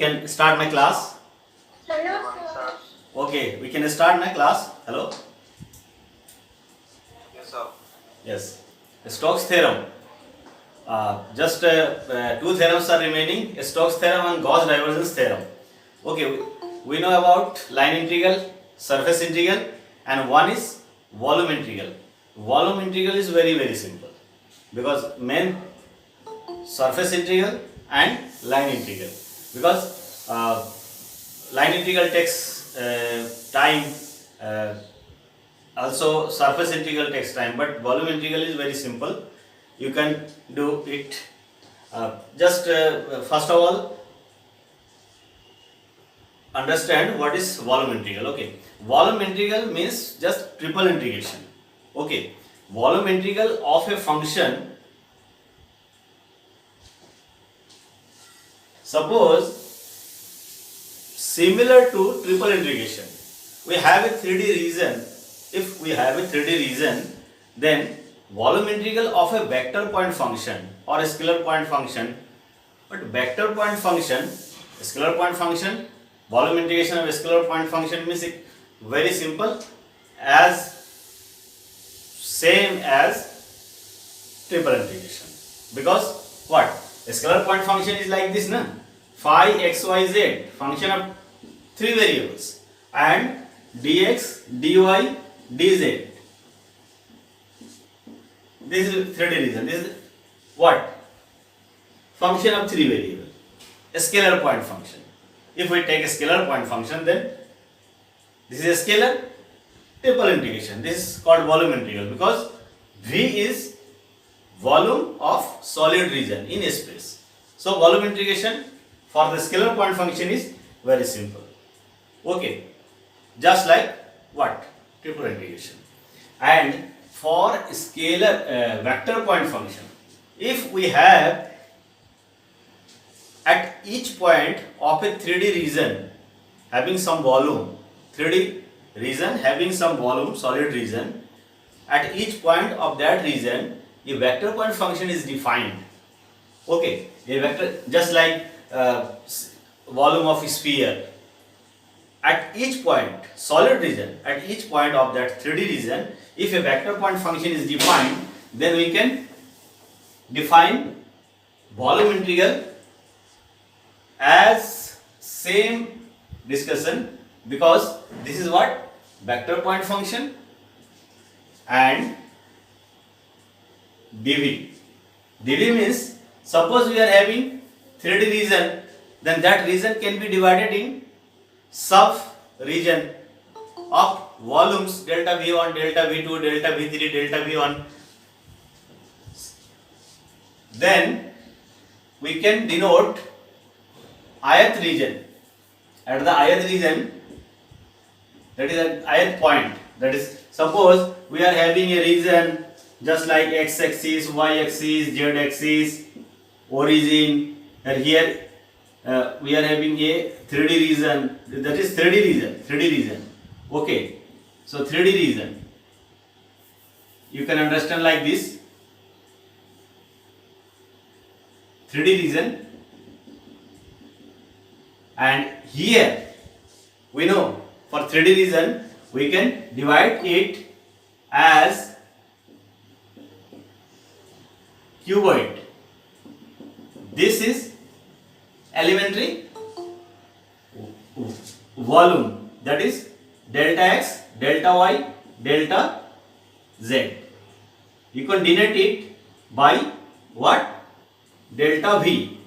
can start my class. Hello, sir. Okay, we can start my class. Hello. Yes, sir. Yes. Stokes theorem. Just two theorems are remaining: Stokes theorem and Gauss divergence theorem. Okay, we know about line integral, surface integral, and one is volume integral. Volume integral is very simple because main surface integral and line integral, because line integral takes time, also surface integral takes time, but volume integral is very simple. You can do it. Just first of all, understand what is volume integral. Okay, volume integral means just triple integration. Okay, volume integral of a function. Suppose similar to triple integration, we have a 3D region. If we have a 3D region, then volume integral of a vector point function or a scalar point function. But vector point function, scalar point function, volume integration of a scalar point function means very simple, as same as triple integration. Because what? A scalar point function is like this, na? Phi x y z, function of three variables, and dx, dy, dz. This is 3D region. This is what? Function of three variables. A scalar point function. If we take a scalar point function, then this is a scalar, triple integration. This is called volume integral because V is volume of solid region in space. So volume integration for the scalar point function is very simple. Okay, just like what? Triple integration. And for scalar vector point function, if we have at each point of a 3D region having some volume, 3D region having some volume, solid region, at each point of that region, a vector point function is defined. Okay, a vector, just like volume of a sphere. At each point, solid region, at each point of that 3D region, if a vector point function is defined, then we can define volume integral as same discussion, because this is what? Vector point function and dv. dv means, suppose we are having 3D region, then that region can be divided in sub region of volumes delta V1, delta V2, delta V3, delta V1. Then we can denote ith region. At the ith region, that is an ith point. That is, suppose we are having a region just like x axis, y axis, z axis, origin, and here we are having a 3D region, that is 3D region. Okay, so 3D region, you can understand like this: 3D region, and here we know for 3D region we can divide it as cuboid. This is elementary volume, that is delta x, delta y, delta z. You can denote it by what? Delta v.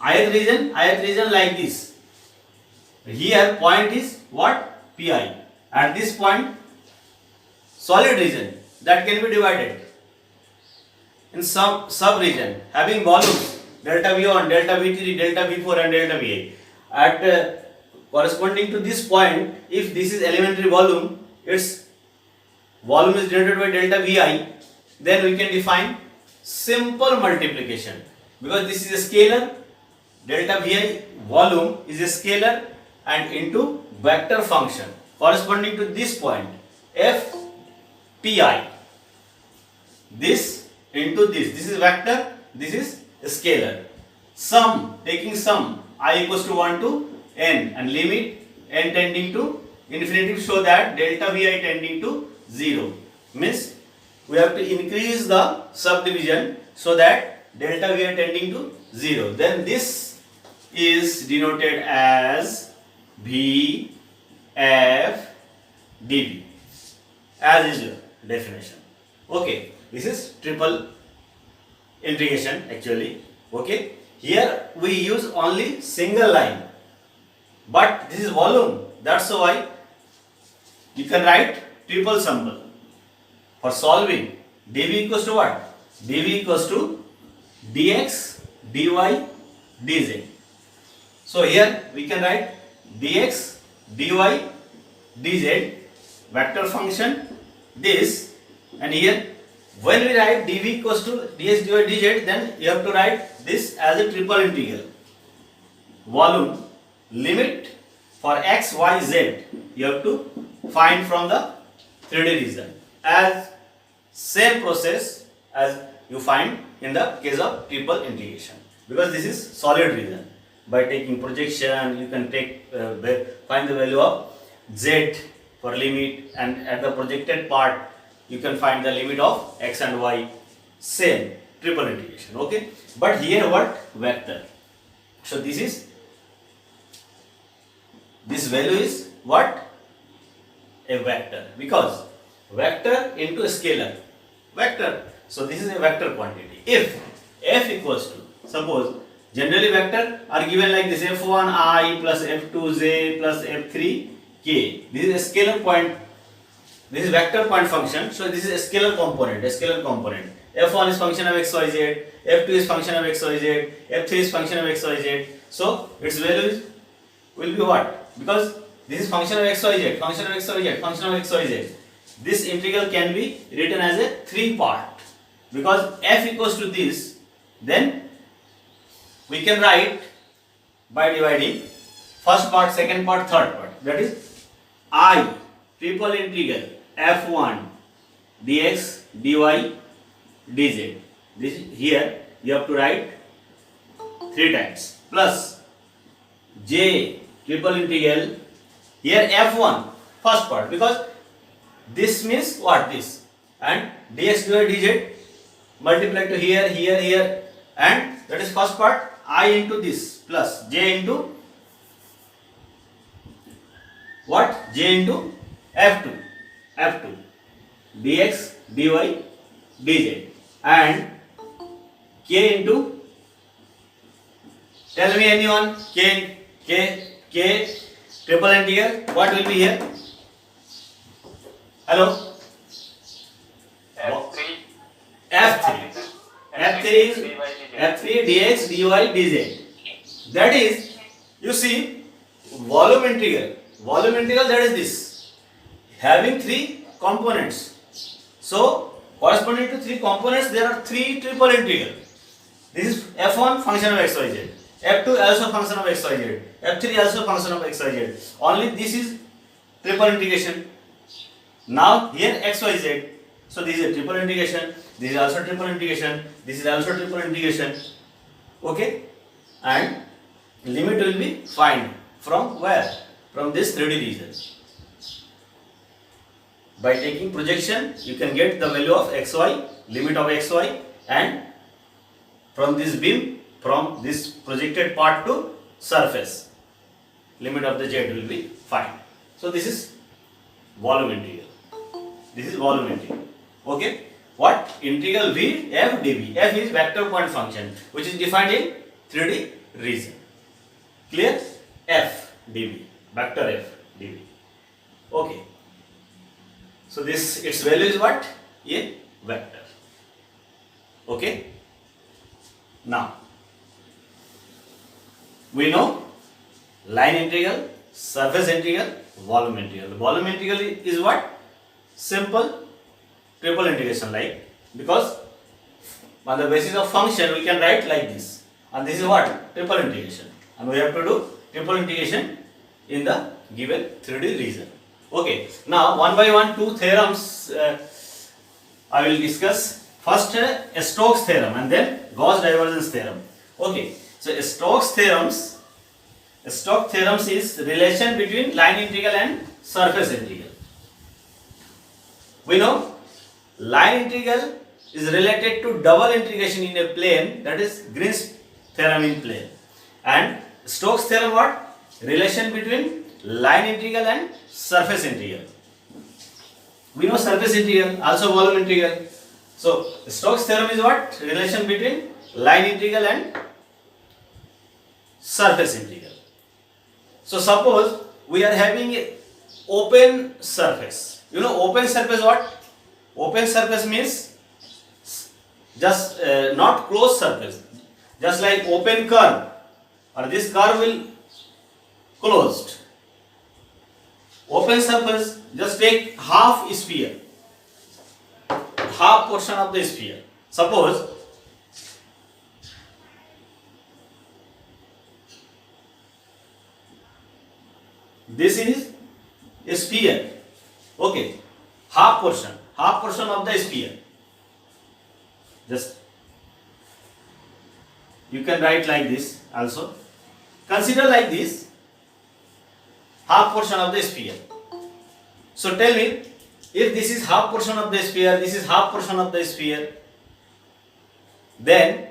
Ith region like this. Here point is what? Pi. At this point, solid region, that can be divided in some sub region having volumes delta V1, delta V3, delta V4 and delta Va. At corresponding to this point, if this is elementary volume, its volume is denoted by delta Vi, then we can define simple multiplication, because this is a scalar, delta Vi volume is a scalar, and into vector function corresponding to this point f pi, this into this is vector, this is scalar. Sum, taking sum I equals to 1 to n and limit n tending to infinity, show that delta vi tending to 0. Means we have to increase the subdivision so that delta vi tending to 0. Then this is denoted as V F dV as is your definition. Okay, this is triple integration actually. Okay, here we use only single line, but this is volume. That's why you can write triple symbol for solving. dv equals to what? dv equals to dx dy dz. So here we can write dx dy dz vector function this, and here when we write dv equals to dx dy dz, then you have to write this as a triple integral. Volume limit for x, y, z you have to find from the 3D region, as same process as you find in the case of triple integration, because this is solid region. By taking projection you can take find the value of z for limit, and at the projected part you can find the limit of x and y, same triple integration. Okay, but here what? Vector. So this value is what? A vector, because vector into a scalar vector. So this is a vector quantity. If f equals to, suppose generally vector are given like this, f1 I plus f2 j plus f3 k. This is a scalar point. This is vector point function. So this is a scalar component. F1 is function of x, y, z. F2 is function of x, y, z. F3 is function of x, y, z. So its value will be what? Because this is function of x, y, z, function of x, y, z, function of x, y, z. This integral can be written as a 3-part. Because f equals to this, then we can write by dividing first part, second part, third part. That is I triple integral f1 dx dy dz. This here you have to write 3 times, plus j triple integral, here f1 first part, because this means what? This, and dx dy dz multiply to here, and that is first part, I into this plus j into what? J into f2 dx dy dz, and k into, tell me anyone, k triple integral, what will be here? Hello? F3 is f3 dx dy dz. That is, you see, volume integral, that is this, having 3 components. So corresponding to 3 components there are 3 triple integral. This is f1 function of x, y, z, f2 also function of x, y, z, f3 also function of x, y, z. Only this is triple integration. Now here x, y, z. So this is a triple integration. This is also triple integration. This is also triple integration. Okay, and limit will be find from where? From this 3D region. By taking projection, you can get the value of xy, limit of xy, and from this beam, from this projected part to surface, limit of the z will be find. So this is volume integral. This is volume integral. Okay. What? Integral v f dv. F is vector point function, which is defined in 3D region. Clear? F dv, vector f dv. Okay. So this, its value is what? A vector. Okay. Now we know line integral, surface integral, volume integral. Volume integral is what? Simple triple integration, like, because on the basis of function we can write like this, and this is what? Triple integration, and we have to do triple integration in the given 3D region. Okay, now one by one 2 theorems I will discuss. First Stokes theorem and then Gauss divergence theorem. Okay, so Stokes theorems Stokes theorem is relation between line integral and surface integral. We know line integral is related to double integration in a plane, that is Green's theorem in plane. And Stokes theorem what? Relation between line integral and surface integral. We know surface integral, also volume integral. So Stokes theorem is what? Relation between line integral and surface integral. So suppose we are having a open surface. You know open surface what? Open surface means just not closed surface. Just like open curve, or this curve will closed. Open surface, just take half sphere, half portion of the sphere. Suppose this is a sphere, okay, half portion of the sphere. Just you can write like this also. Consider like this, half portion of the sphere. So tell me, if this is half portion of the sphere, this is half portion of the sphere, then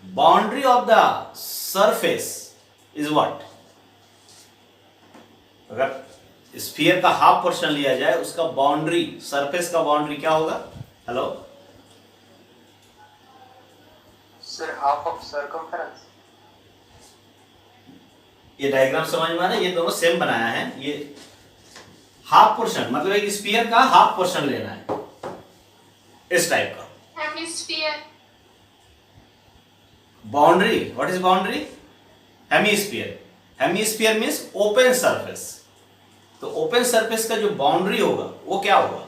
boundary of the surface is what? अगर sphere का half portion लिया जाए, उसका boundary, surface का boundary क्या होगा? Hello sir, half of circumference. ये diagram समझ में आ रहा है? ये दोनों सेम बनाया है. ये हाफ पोर्शन मतलब एक स्फीयर का हाफ पोर्शन लेना है, इस टाइप का. Hemisphere. Boundary, what is boundary? Hemisphere. Hemisphere means open surface. तो ओपन सरफेस का जो बाउंड्री होगा वो क्या होगा?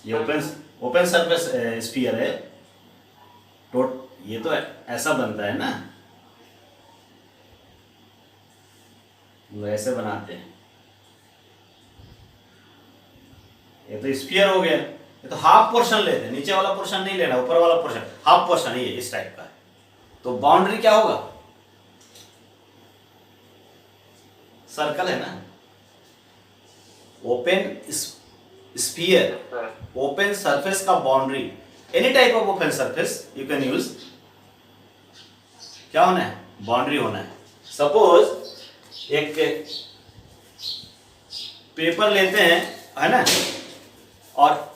ये ओपन सरफेस स्फीयर है. ये तो ऐसा बनता है ना, ऐसे बनाते हैं. ये तो स्फीयर हो गया. ये तो हाफ पोर्शन लेते हैं, नीचे वाला पोर्शन नहीं लेना, ऊपर वाला पोर्शन, हाफ पोर्शन ये इस टाइप का है. तो बाउंड्री क्या होगा? सर्कल है ना. ओपन स्फीयर, ओपन सरफेस का boundary, any type of open surface you can use, क्या होना है? बाउंड्री होना है. सपोज एक पेपर लेते हैं, है ना, और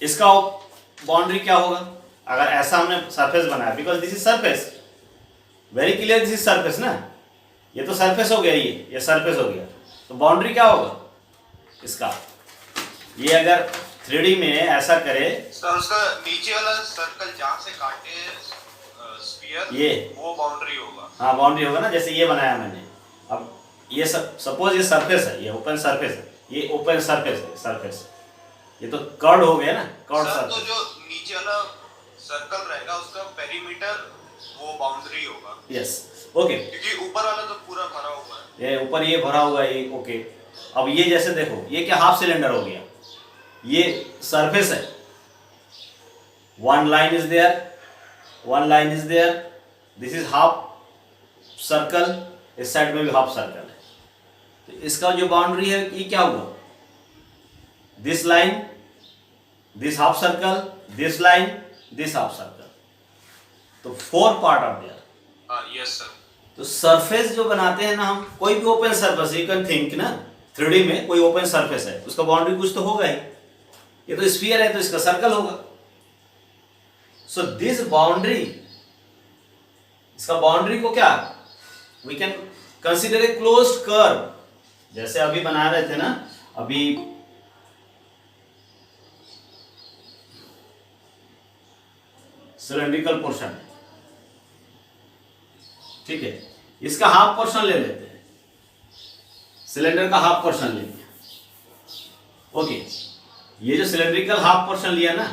इसका बाउंड्री क्या होगा? अगर ऐसा हमने सरफेस बनाया, because this is surface, very clear, this is surface ना. ये तो सरफेस हो गया, ये सरफेस हो गया. तो बाउंड्री क्या होगा इसका? ये अगर 3D में ऐसा करे, सर उसका नीचे वाला सर्कल जहाँ से काटे स्फीयर, ये वो बाउंड्री होगा. हाँ बाउंड्री होगा ना. जैसे ये बनाया मैंने, अब ये सपोज ये सरफेस है, ये ओपन सरफेस है, ये ओपन सरफेस है, सरफेस. ये तो कर्ड हो गया ना, कर्ड सरफेस. तो जो नीचे वाला सर्कल रहेगा उसका पेरीमीटर वो बाउंड्री होगा. Yes, okay. क्योंकि ऊपर वाला तो पूरा भरा हुआ है. ये ऊपर ये भरा हुआ है, ये ओके. अब ये जैसे देखो, ये क्या हाफ सिलेंडर हो गया, ये सरफेस है. One line is there, one line is there, this is half circle, इस साइड में भी हाफ सर्कल है. तो इसका जो बाउंड्री है ये क्या हुआ? This line, this half circle, this line, this half circle. तो 4 part of their. Yes sir. तो सरफेस जो बनाते हैं ना हम, कोई भी open surface, you can think ना, 3D में कोई ओपन सरफेस है, उसका बाउंड्री कुछ तो होगा ही. ये तो स्फीयर है तो इसका सर्कल होगा. सो दिस बाउंड्री, इसका बाउंड्री को क्या we can consider a closed curve. जैसे अभी बना रहे थे ना, अभी सिलेंड्रिकल पोर्शन, ठीक है, इसका हाफ पोर्शन ले लेते हैं, सिलेंडर का हाफ पोर्शन ले लिया. ओके, ये जो सिलेंड्रिकल हाफ पोर्शन लिया ना,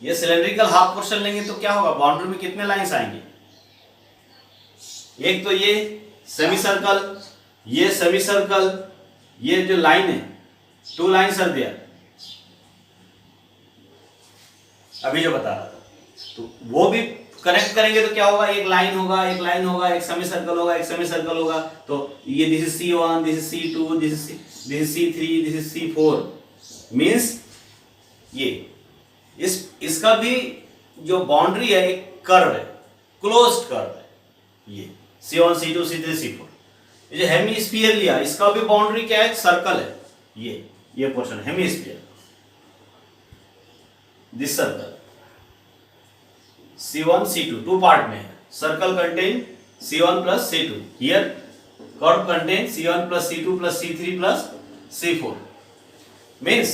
ये सिलेंड्रिकल हाफ पोर्शन लेंगे तो क्या होगा? बाउंड्री में कितने लाइंस आएंगे? एक तो ये सेमी सर्कल, ये सेमी सर्कल, ये जो लाइन है, 2 लाइन्स आर देयर, अभी जो बता रहा था, तो वो भी कनेक्ट करेंगे तो क्या होगा, एक लाइन होगा, एक लाइन होगा, एक सेमी सर्कल होगा, एक सेमी सर्कल होगा, तो ये this is C1, this is C2, this is C3, this is C4, means ये इसका भी जो बाउंड्री है एक कर्व है, क्लोज्ड कर्व है, ये C1, C2, C3, C4। ये जो हेमीस्फीयर लिया, इसका भी बाउंड्री क्या है, सर्कल है, ये portion hemisphere, this circle C1, C2 2 part में है, circle contain C1 plus C2, here curve contain C1 plus C2 plus C3 plus C4, means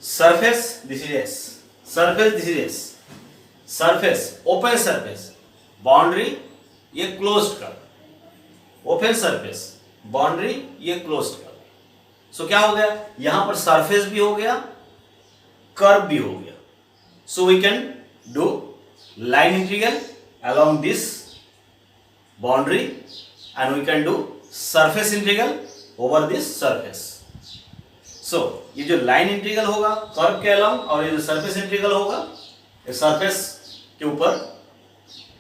surface this is S, surface this is S, surface open surface, boundary ये closed कर, open surface boundary ये closed कर, so क्या हो गया, यहां पर surface भी हो गया, curve भी हो गया, so we can do line integral along this boundary and we can do surface integral over this surface. So ये जो line integral होगा कर्व के along और ये जो surface integral होगा ये surface के ऊपर,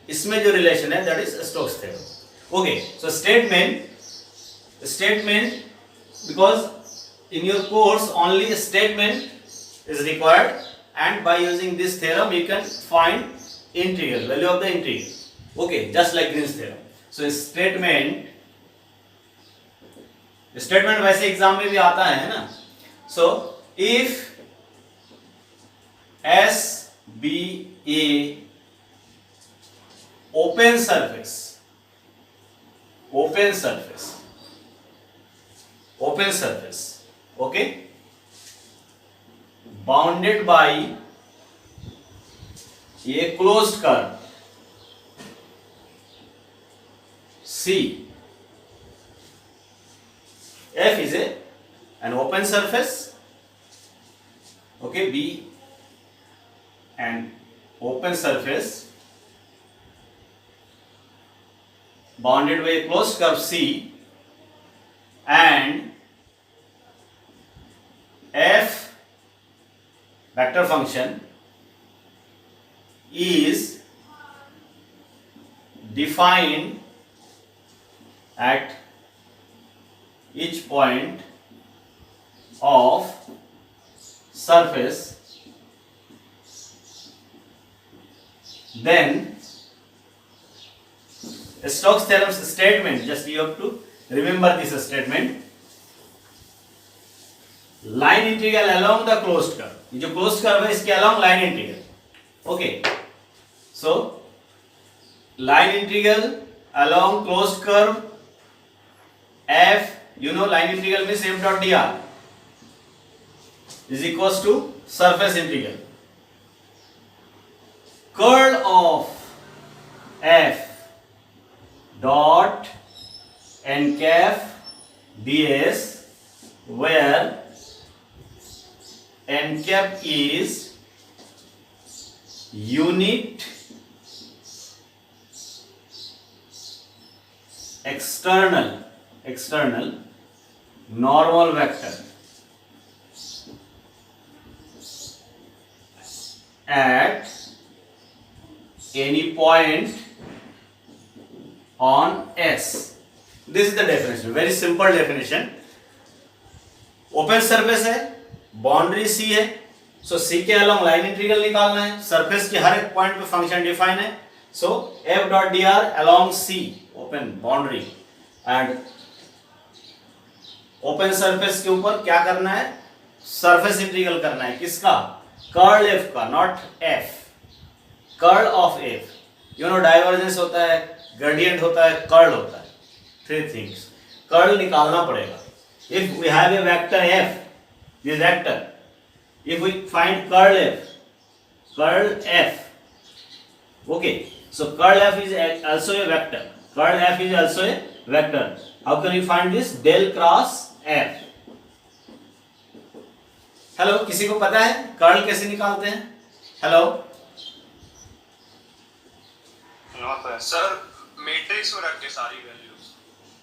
इसमें जो relation है that is Stokes theorem. Okay, so statement because in your course only statement is required, and by using this theorem you can find integral, value of the integral. Okay, just like Green's theorem. So statement वैसे exam में भी आता है ना. So if S be a open surface, okay, bounded by a closed curve C, F is an open surface, okay, B an open surface bounded by a closed curve C, and F vector function is defined at each point of surface, then Stokes theorem statement, just you have to remember this statement, line integral along the closed curve, ये जो closed curve है इसके along line integral, okay, so line integral along closed curve F, you know line integral means F dot dr is equals to surface integral, curl of F dot n cap ds, where n cap is unit external normal vector at any point on S. This is the definition, very simple definition. Open surface है, boundary C है, सो C के along line integral निकालना है, surface के हर एक point पे function define है, सो F dot dr along C, open boundary, and open surface के ऊपर क्या करना है, सरफेस इंटीग्रल करना है, किसका, कर्ल F का, not F, curl of F, you know divergence होता है, ग्रेडियंट होता है, कर्ल होता है, 3 थिंग्स, कर्ल निकालना पड़ेगा. If we have a vector F, this vector, if we find curl F, okay, so curl F is also a vector, how can we find this, del cross F. Hello, किसी को पता है curl कैसे निकालते हैं? Hello sir, matrix में रख के सारी वैल्यूज.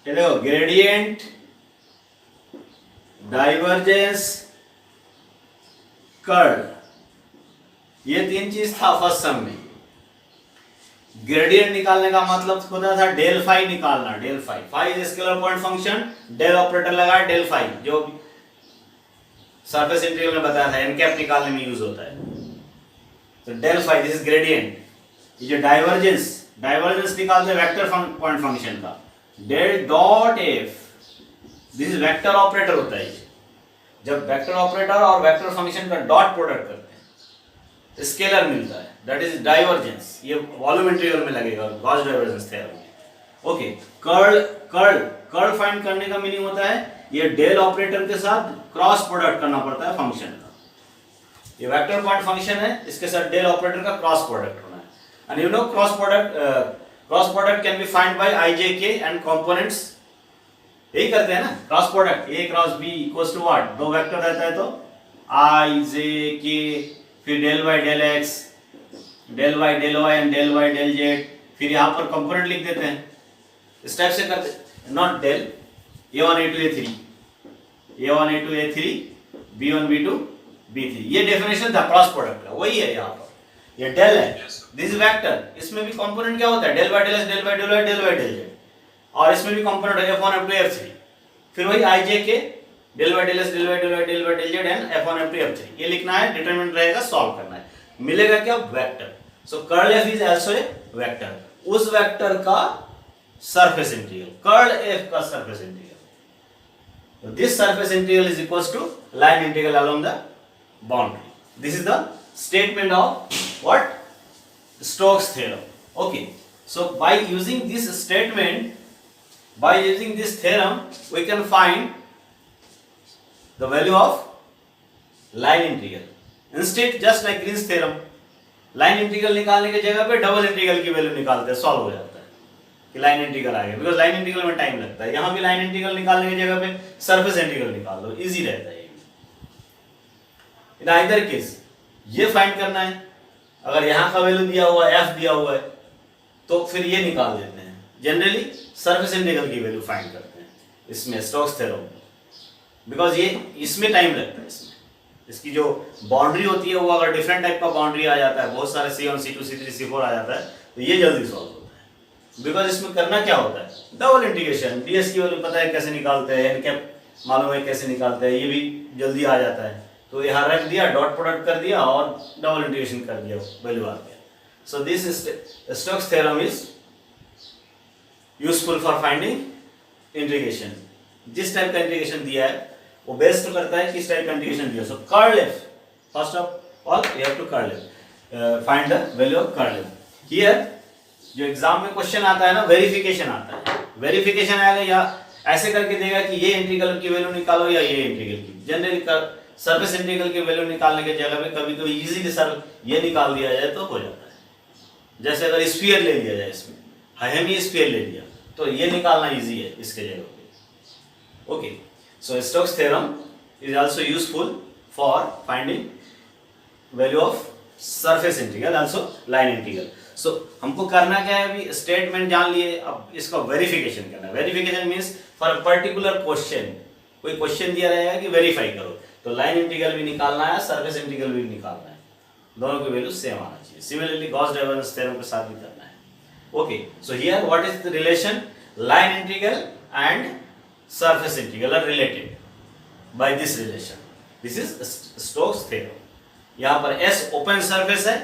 ये देखो ग्रेडियंट, डाइवर्जेंस, कर्ल, ये तीन चीज था फर्स्ट सम में। ग्रेडियंट निकालने का मतलब होता था डेल फाई निकालना, del phi. Phi is scalar point function, del operator लगाया, डेल फाई जो सरफेस इंटीग्रल में बताया था, एनकैप निकालने में यूज होता है। तो del phi this is gradient. ये जो डाइवर्जेंस, डाइवर्जेंस निकालते हैं वेक्टर पॉइंट फंक्शन का, del dot F, this is vector operator होता है। जब वेक्टर ऑपरेटर और वेक्टर फंक्शन का डॉट प्रोडक्ट करते हैं स्केलर मिलता है, दैट इज डाइवर्जेंस। ये वॉल्यूम इंटीग्रल में लगेगा गॉस डाइवर्जेंस थ्योरम में। Okay, curl, curl, curl find करने का मीनिंग होता है ये डेल ऑपरेटर के साथ क्रॉस प्रोडक्ट करना पड़ता है फंक्शन का। ये वेक्टर पॉइंट फंक्शन है, इसके साथ डेल ऑपरेटर का क्रॉस प्रोडक्ट होना है। And you know cross product can be find by ijk and components. यही करते हैं ना cross product, a cross b equals to what, दो वेक्टर रहता है तो i j k, फिर del y del x, del y del y and del y del z, फिर यहाँ पर कंपोनेंट लिख देते हैं। इस टाइप से करते हैं, not del a1 a2 a3, a1 a2 a3, b1 b2 b3। ये डेफिनेशन था क्रॉस प्रोडक्ट का, वही है यहाँ पर। ये डेल है, दिस वेक्टर, इसमें भी कंपोनेंट क्या होता है, del y del x, del y del y, del y del z, और इसमें भी कंपोनेंट है f1 f2 f3, फिर वही ijk del y del x, del y del y, del y del z and f1 f2 f3। ये लिखना है, determinant रहेगा, सॉल्व करना है, मिलेगा क्या, vector. So curl f is also a vector, उस वेक्टर का सरफेस इंटीग्रल, कर्ल f का surface integral. This surface integral is equals to line integral along the boundary. This is the statement of what, Stokes theorem. Okay, so by using this statement, by using this theorem, we can find the value of line integral. Instead, just like Green's theorem, line integral निकालने के जगह पे double integral की value निकालते हैं, solve हो जाता है कि लाइन इंटीग्रल आ गया, बिकॉज लाइन इंटीग्रल में टाइम लगता है। यहाँ भी लाइन इंटीग्रल निकालने की जगह पे सरफेस इंटीग्रल निकाल दो, इजी रहता है। इन आइदर केस ये फाइंड करना है, अगर यहाँ का वैल्यू दिया हुआ है, f दिया हुआ है, तो फिर ये निकाल देते हैं। जनरली सरफेस इंटीग्रल की वैल्यू फाइंड करते हैं इसमें स्टोक्स थ्योरम, बिकॉज ये इसमें टाइम लगता है। इसकी जो बाउंड्री होती है वो अगर डिफरेंट टाइप का बाउंड्री आ जाता है, बहुत सारे C1 C2 C3 C4 आ जाता है, तो ये जल्दी सॉल्व होता है। बिकॉज इसमें करना क्या होता है, डबल इंटीग्रेशन, ds की वैल्यू पता है कैसे निकालते हैं, एनकैप मालूम है कैसे निकालते हैं, ये भी जल्दी आ जाता है। तो यहाँ रख दिया, डॉट प्रोडक्ट कर दिया और डबल इंटीग्रेशन कर दिया, वैल्यू आ गया। So this Stokes theorem is useful for finding integration. जिस टाइप का इंटीग्रेशन दिया है वो बेस्ट करता है किस टाइप का इंटीग्रेशन दिया। So curl f, first of all you have to curl f, find the value of curl f। Here जो एग्जाम में क्वेश्चन आता है ना, वेरिफिकेशन आता है, वेरिफिकेशन आएगा या ऐसे करके देगा कि ये इंटीग्रल की वैल्यू निकालो या ये इंटीग्रल की। जनरली सरफेस इंटीग्रल की वैल्यू निकालने के जगह पे कभी कभी इजीली सर ये निकाल दिया जाए तो हो जाता है। जैसे अगर स्फीयर ले लिया जाए, इसमें हेमी स्फीयर ले लिया तो ये निकालना इजी है इसके जगह पे। Okay, so Stokes theorem is also useful for finding value of surface integral, also line integral. So हमको करना क्या है, अभी स्टेटमेंट जान लिए, अब इसका वेरिफिकेशन करना है। Verification means for a particular question, कोई क्वेश्चन दिया रहेगा कि वेरीफाई करो, तो लाइन इंटीग्रल भी निकालना है, सरफेस इंटीग्रल भी निकालना है, दोनों की वैल्यू सेम आना चाहिए। सिमिलरली गॉस डाइवर्जेंस थ्योरम के साथ भी करना है। Okay, so here what is the relation, line integral and surface integral are related by this relation, this is Stokes theorem. यहाँ पर S ओपन सरफेस है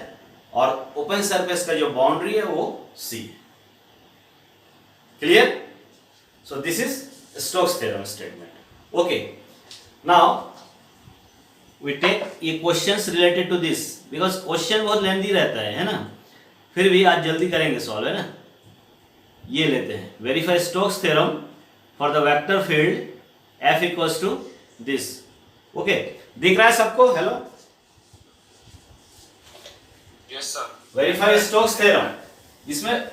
और ओपन सरफेस का जो बाउंड्री है वो C है। Clear? So this is Stokes theorem statement. Okay, now we take ये questions related to this, because question बहुत लेंदी रहता है ना, फिर भी आज जल्दी करेंगे सॉल्व, है ना। ये लेते हैं, verify Stokes theorem for the vector field f equals to this. Okay, दिख रहा है सबको? Hello, yes sir. Verify Stokes theorem, इसमें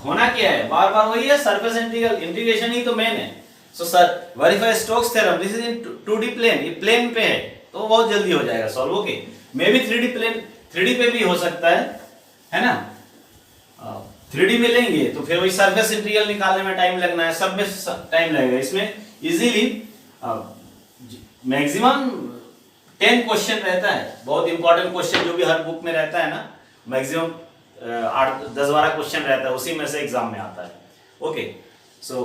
होना क्या है, बार बार वही है, सरफेस इंटीग्रल, इंटीग्रेशन ही तो मेन है। So sir verify Stokes theorem, this is in 2D plane, ये प्लेन पे है तो बहुत जल्दी हो जाएगा सॉल्व। ओके, मे भी 3D प्लेन, 3D पे भी हो सकता है ना। 3D में लेंगे तो फिर वही सरफेस इंटीग्रल निकालने में टाइम लगना है, सब में टाइम लगेगा। इसमें इजीली मैक्सिमम 10 क्वेश्चन रहता है, बहुत इंपॉर्टेंट क्वेश्चन जो भी हर बुक में रहता है ना, मैक्सिमम 8-10-12 क्वेश्चन रहता है, उसी में से एग्जाम में आता है। ओके, सो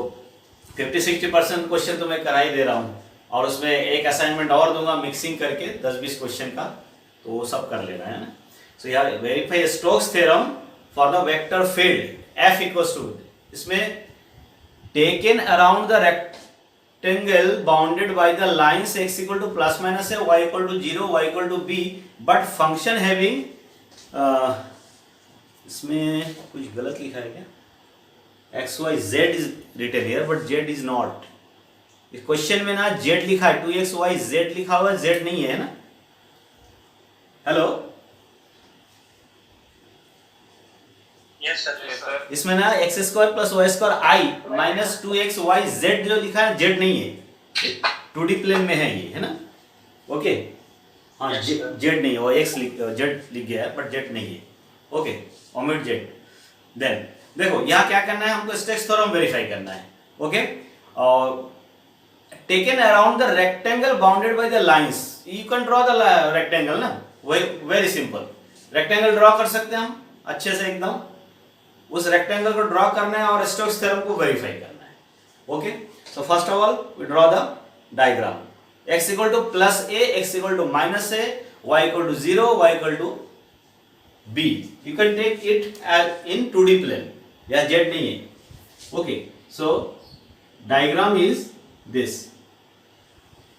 50-60% क्वेश्चन तो मैं करा ही दे रहा हूँ, और उसमें एक असाइनमेंट और दूंगा मिक्सिंग करके 10-20 क्वेश्चन का, तो वो सब कर लेना है ना। सो यार verify Stokes theorem for the vector field F equals to, इसमें taken around the rectangle bounded by the lines x equal to plus minus a, y equal to 0, y equal to b, but function having इसमें कुछ गलत लिखा है क्या, x y z is written here but z is not, इस question में ना z लिखा है, 2x y z लिखा हुआ है, z नहीं है ना। Hello, Yes, sir. इसमें ना x square plus Y square आई माइनस 2x y z जो लिखा है z नहीं है, 2D प्लेन में है ये, है ना। ओके, हाँ z नहीं है, वो x z लिख गया है बट z नहीं है। Okay, omit z। देन देखो यहाँ क्या करना है, हमको स्टोक्स थ्योरम वेरीफाई करना है। ओके, और taken around the rectangle bounded by the lines, you can draw the rectangle ना, वेरी सिंपल, रेक्टेंगल ड्रॉ कर सकते हैं हम अच्छे से एकदम, उस रेक्टेंगल को ड्रॉ करना है और स्टोक्स थ्योरम को वेरीफाई करना है। Okay, so first of all we draw the diagram, x equal to plus a, x equal to minus a, y equal to 0, y equal to b, you can take it in 2D plane, या z नहीं है। Okay, so diagram is this,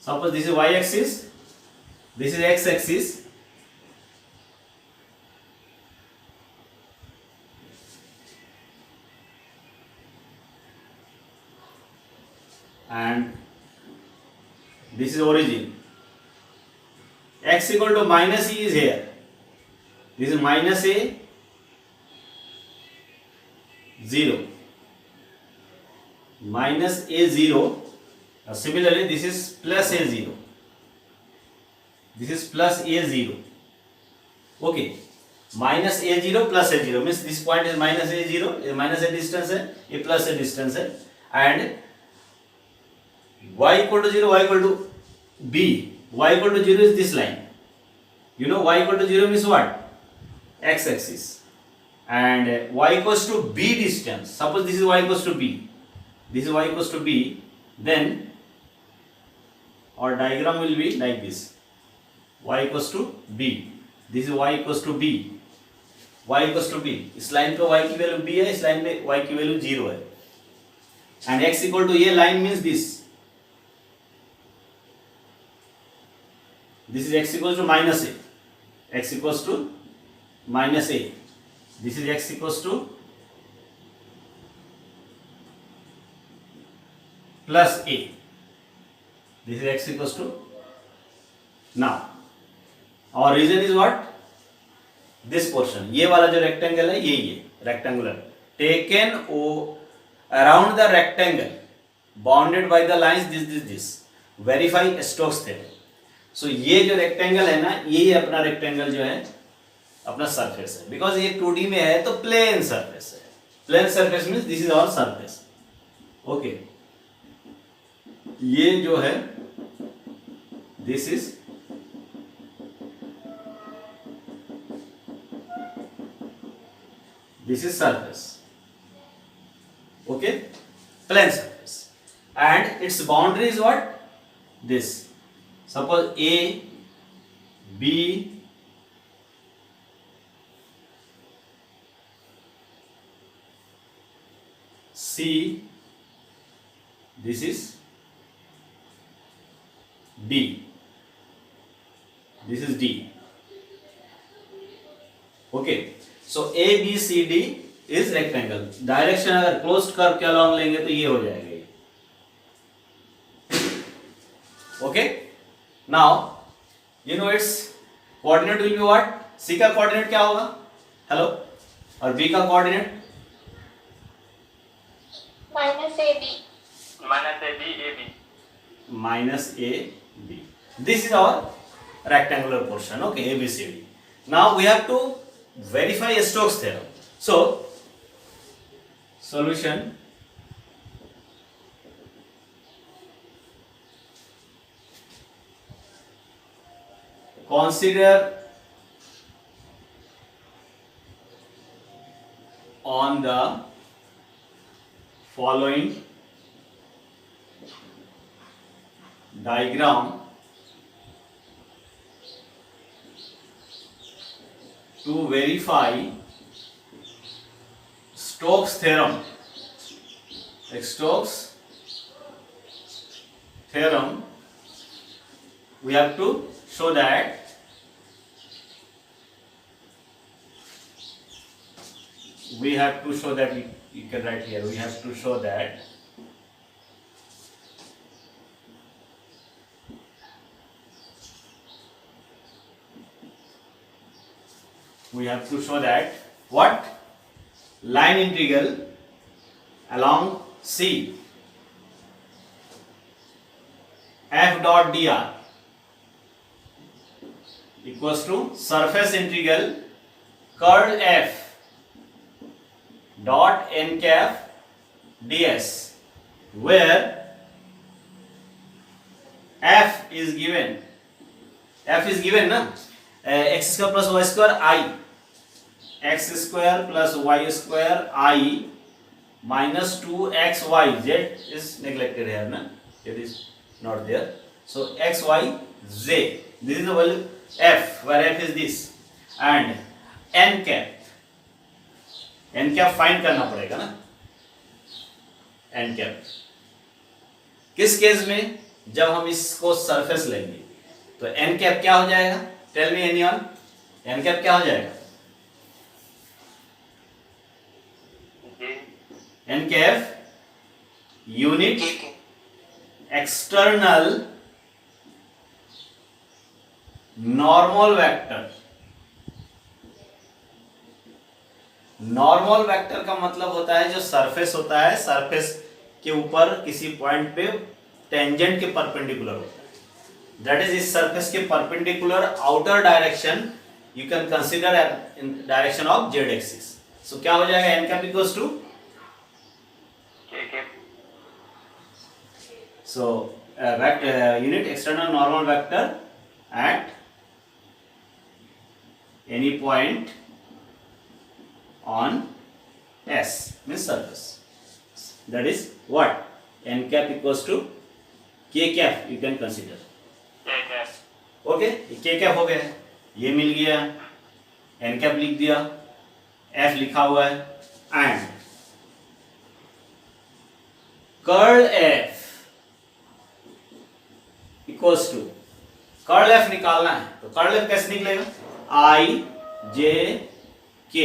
suppose this is y axis, this is x axis, and this is origin, x equal to minus e is here, this is minus a 0, minus a 0, similarly this is plus a 0, this is plus a 0. okay, minus a 0 plus a 0 means this point is minus a 0, minus a distance है, ये plus a distance है, and y equal to 0, y equal to b, y equal to 0 is this line, you know y equal to 0 means what, x axis, and y equals to b distance, suppose this is y equals to b, this is y equals to b, then our diagram will be like this, y equals to b, this is y equals to b, y equals to b, इस line पे y की value b है, इस line पे y की value 0 है, and x equal to ये line means this is x equals to minus a, x equals to minus a, this is x equals to plus a, this is x equals to, now our region is what, this portion, ये वाला जो rectangle है यही है rectangular, taken around the rectangle bounded by the lines this, verify Stokes theorem। सो ये जो rectangle है ना, यही अपना रेक्टेंगल जो है अपना सरफेस है, बिकॉज ये 2D में है तो प्लेन सरफेस है, plane surface means this is our surface. Okay, ये जो है this is surface, okay, plane surface, and its boundary is what, this, suppose A, B, C, this is D, this is D. Okay, so A, B, C, D is rectangle. Direction अगर closed curve के along लेंगे तो ये हो जाएगा ये। Okay, now you know its coordinate will be what? C का coordinate क्या होगा? हेलो, और B का coordinate minus AB. minus AB. This is our rectangular portion. Okay, ABCD. Now we have to verify Stokes theorem. So solution. Consider on the following diagram to verify Stokes theorem. Stokes theorem, we have to show that you can write here, we have to show that what line integral along C f dot dr equals to surface integral curl f dot n cap ds, where f is given na, x square plus y square I, x square plus y square I minus 2xy, z is neglected here na, it is not there, so xy z, this is the value f, where f is this, and n cap find करना पड़ेगा ना, n cap किस case में, जब हम इसको surface लेंगे तो n कैप क्या हो जाएगा, tell me anyone, n cap क्या हो जाएगा, n cap unit external normal vector. Normal vector का मतलब होता है जो सरफेस होता है, सरफेस के ऊपर किसी पॉइंट पे टेंजेंट के परपेंडिकुलर होता है, दैट इज इस सरफेस के perpendicular outer direction you can consider in direction of Z axis. So क्या हो जाएगा, n cap equals to, so unit external normal vector at any point on S means surface, that is what n cap equals to k cap, you can consider okay. k cap हो गया, ये मिल गया, n cap लिख दिया, f लिखा हुआ है, and curl f equals to, curl f निकालना है तो curl f कैसे निकलेगा, I j k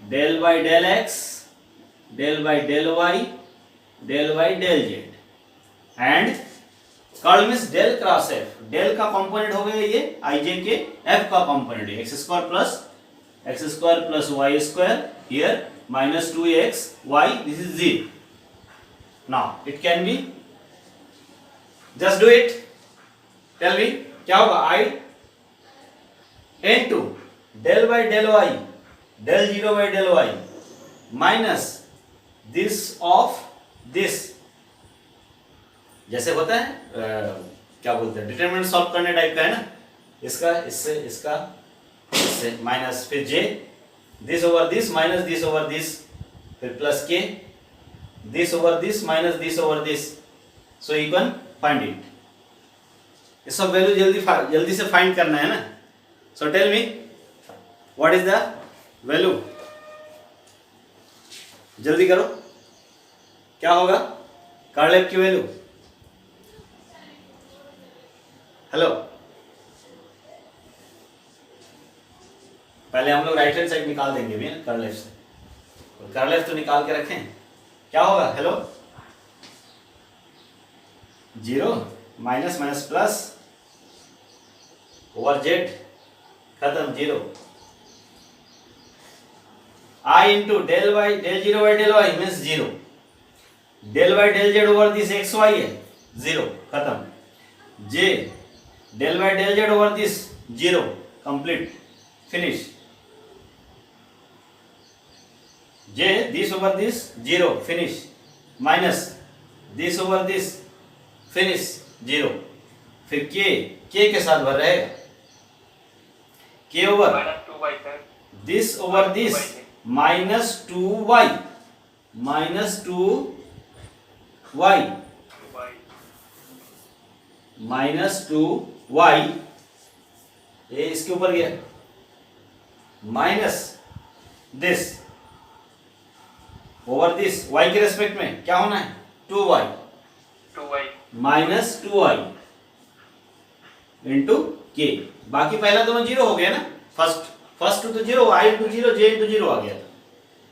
del by del x del by del y del by del z, and curl means del cross F, del का component हो गया ये i j k, F का component x square plus Y square here minus 2x y, this is 0. Now it can be, just do it, tell me क्या होगा, i into del by del y del 0 by del y minus this of this, जैसे होता है क्या बोलते हैं determinant solve करने type का है ना, इसका इससे इसका इससे माइनस, फिर j this over this minus this over this, फिर plus k this over this minus this over this, so you can find it. ये सब वैल्यू जल्दी से फाइंड करना है ना. So tell me what is the value, जल्दी करो, क्या होगा कर्ल एफ की वैल्यू, हेलो, पहले हम लोग राइट हैंड साइड निकाल देंगे भी ना कर्ल एफ से, कर्ल एफ तो निकाल के रखें, क्या होगा, hello, 0 minus minus plus over Z, खत्म 0, I into del by del 0 by del y means 0, del by del z over this x y है 0, खत्म, j del by del z over this 0, complete, finish. j this over this 0 finish minus this over this finish 0, फिर k के साथ भर रहेगा k over minus 2y sir. this over this minus 2y minus 2y Y. minus 2y, ये इसके ऊपर गया minus this over this y के रेस्पेक्ट में क्या होना है 2y 2y. Minus 2y into के, बाकी पहला दोनों जीरो हो गया ना, फर्स्ट तो zero, i into zero j into zero आ गया था,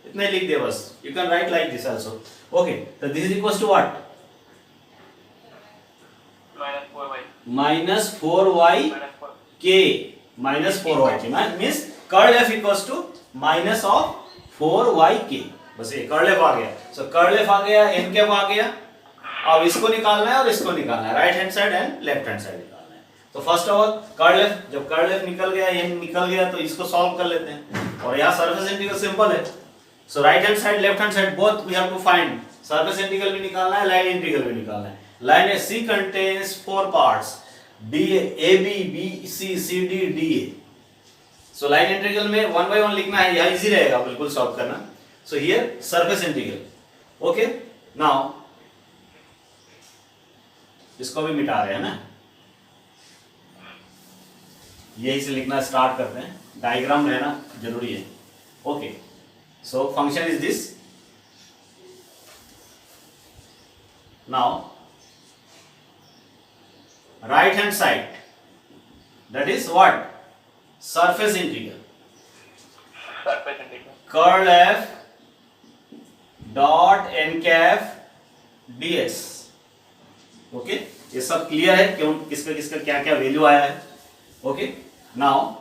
इतना ही लिख दिया बस. You can write like this also. Okay, तो this is equals to what Minus 4y. Minus 4y Minus 4. k minus 4y k means curl f equals to minus of 4y k. बस ये कर्ल f आ गया. सो curl f आ गया, n cap आ गया. अब इसको निकालना है और इसको निकालना है, right hand side and left hand side निकालना है. तो first of all curl f, जब कर्ल f निकल गया, n निकल गया, तो इसको सॉल्व कर लेते हैं. और यहाँ सरफेस इंटीग्रल सिंपल है. So right hand side left hand side both we have to find. Surface integral भी निकालना है, लाइन इंटीग्रल भी निकालना है. Line AC contains 4 parts, AB, BC, CD, DA. So line integral में 1 by 1 लिखना है, यहाँ इजी रहेगा बिल्कुल सॉल्व करना. So here surface integral. Okay, now इसको भी मिटा रहे हैं ना, यही से लिखना स्टार्ट करते हैं. डायग्राम रहना जरूरी है. Okay, so function is this. Now right hand side, that is what surface integral Surface integral. curl f dot n cap ds. Okay, ये सब क्लियर है क्यों, किसका किसका क्या क्या वैल्यू आया है. Okay, now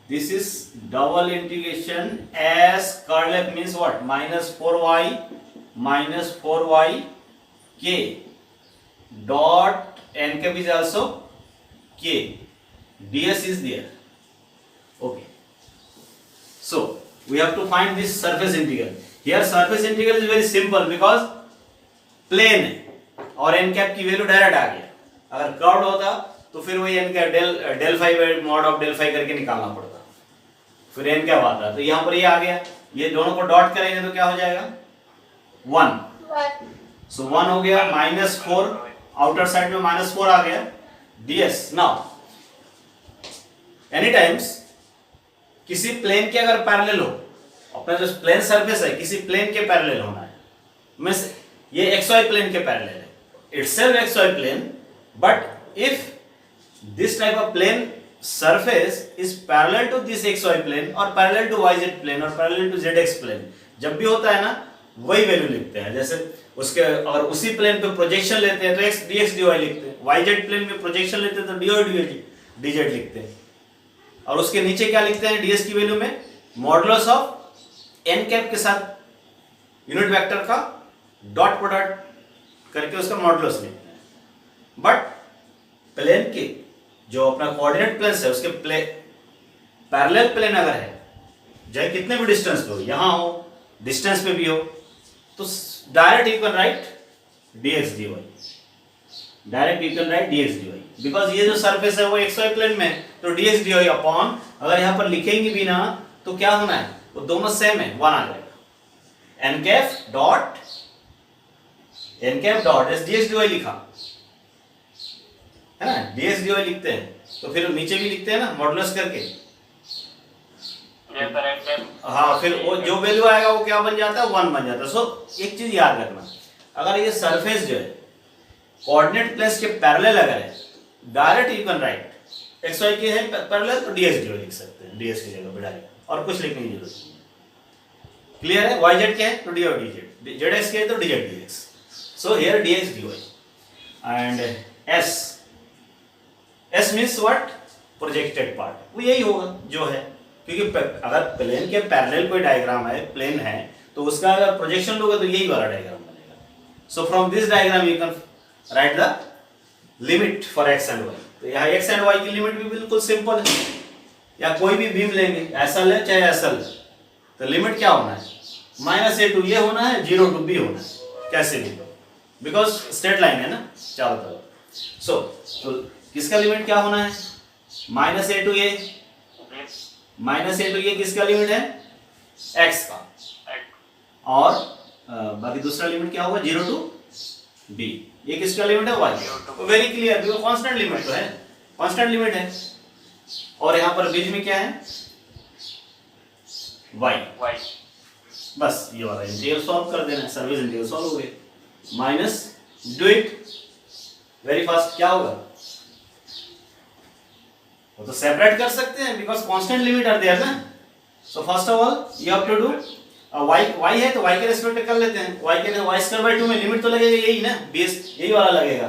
this is double integration S curl F means what minus 4y k dot n cap is also k, ds is there. Okay, so we have to find this surface integral. Here surface integral is very simple because plane है और n cap की value direct आ गया. अगर curved होता तो फिर वही n cap del phi mod of del phi करके निकालना पड़ता, फिर n cap आता. तो यहाँ पर ये आ गया, ये दोनों को डॉट करेंगे तो क्या हो जाएगा 1. सो 1 हो गया, माइनस 4 आउटर साइड में माइनस 4 आ गया ds. नाउ एनी टाइम्स किसी प्लेन के अगर पैरेलल हो, अपना जो प्लेन सरफेस है किसी प्लेन के पैरेलल होना है, मींस ये xy प्लेन के पैरेलल है, itself xy plane, but if this type of plane surface is parallel to this xy plane और parallel to yz plane और parallel to zx plane, जब भी होता है ना वही वैल्यू लिखते हैं. जैसे उसके अगर उसी प्लेन पे प्रोजेक्शन लेते हैं तो x dx dy लिखते हैं, yz प्लेन में प्रोजेक्शन लेते हैं तो dy dz लिखते हैं, और उसके नीचे क्या लिखते हैं ds की वैल्यू में मॉडुलस ऑफ n कैप के साथ यूनिट वेक्टर का डॉट प्रोडक्ट करके उसका मॉडुलस लिखते हैं. बट प्लेन के जो अपना कोऑर्डिनेट प्लेन है उसके पैरेलल प्लेन अगर है, चाहे कितने भी डिस्टेंस पे हो, यहां हो डिस्टेंस पे भी हो, तो direct you can right dx dy, direct you can right dx dy, because ये जो सरफेस है वो xy प्लेन में, तो dx dy अपॉन अगर यहां पर लिखेंगे भी ना तो क्या होना है, वो दोनों सेम है, 1 आ जाएगा. n cap dot dx dy लिखा है ना, dx dy लिखते हैं तो फिर नीचे भी लिखते हैं ना मॉडुलस करके. Yes sir, n cap. हाँ, फिर वो जो वैल्यू आएगा वो क्या बन जाता है 1 बन जाता है. सो एक चीज याद रखना, अगर ये सरफेस जो है कोऑर्डिनेट प्लेन्स के पैरेलल अगर है, direct you can right xy के है पैरेलल तो dx dy लिख सकते हैं, ds की जगह पे डायरेक्ट, और कुछ लिखने की जरूरत नहीं. क्लियर है, yz क्या है तो dy dz, zx क्या है तो dz dx. So here dx dy and s means what projected part, वो यही होगा जो है, क्योंकि अगर प्लेन के पैरेलल कोई डायग्राम है, प्लेन है, तो उसका अगर प्रोजेक्शन लोगे तो यही वाला डायग्राम बनेगा. So from this diagram you can right the limit for x and y. तो यहाँ x एंड y की लिमिट भी बिल्कुल सिंपल है, या कोई भी बीम लेंगे, ऐसा ले चाहे ऐसा ले, तो लिमिट क्या होना है माइनस ए टू ये होना है, 0 टू बी होना है, कैसे भी, बिकॉज स्ट्रेट लाइन है ना चारों तरफ। सो तो किसका लिमिट क्या होना है, minus a to a, minus a to ये किसका लिमिट है, एक्स का, और बाकी दूसरा लिमिट क्या होगा, 0 टू बी, ये किसका लिमिट है, वाई। तो very clear, because constant limit तो है, कांस्टेंट लिमिट है, और यहाँ पर बीच में क्या है, वाई। बस ये वाला इंटीग्रल सॉल्व कर देना है, सर्विस इंटीग्रल सॉल्व हो गए। Minus do it very fast, क्या होगा, वो तो सेपरेट कर सकते हैं because constant limit are there ना। So first of all you have to do, y है तो y के रेस्पेक्ट में कर लेते हैं, y के y स्क्वायर बाय 2 में लिमिट तो लगेगा यही ना, बेस यही वाला लगेगा,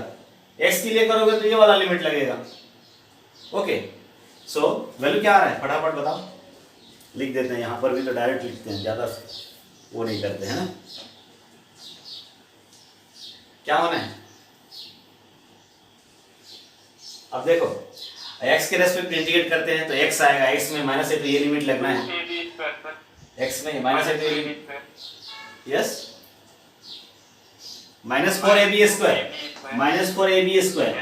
x के लिए करोगे तो ये वाला लिमिट लगेगा। ओके, सो वैल्यू क्या आ रहा है फटाफट बताओ, लिख देते हैं, यहाँ पर भी तो डायरेक्ट लिखते हैं, ज्यादा वो नहीं करते हैं ना। क्या होना है, अब देखो x के रेस्पेक्ट में इंटीग्रेट करते हैं तो x आएगा, x में माइनस है तो ये लिमिट लगना है, x में माइनस है तो ये limit, yes, minus 4ab square, minus 4ab square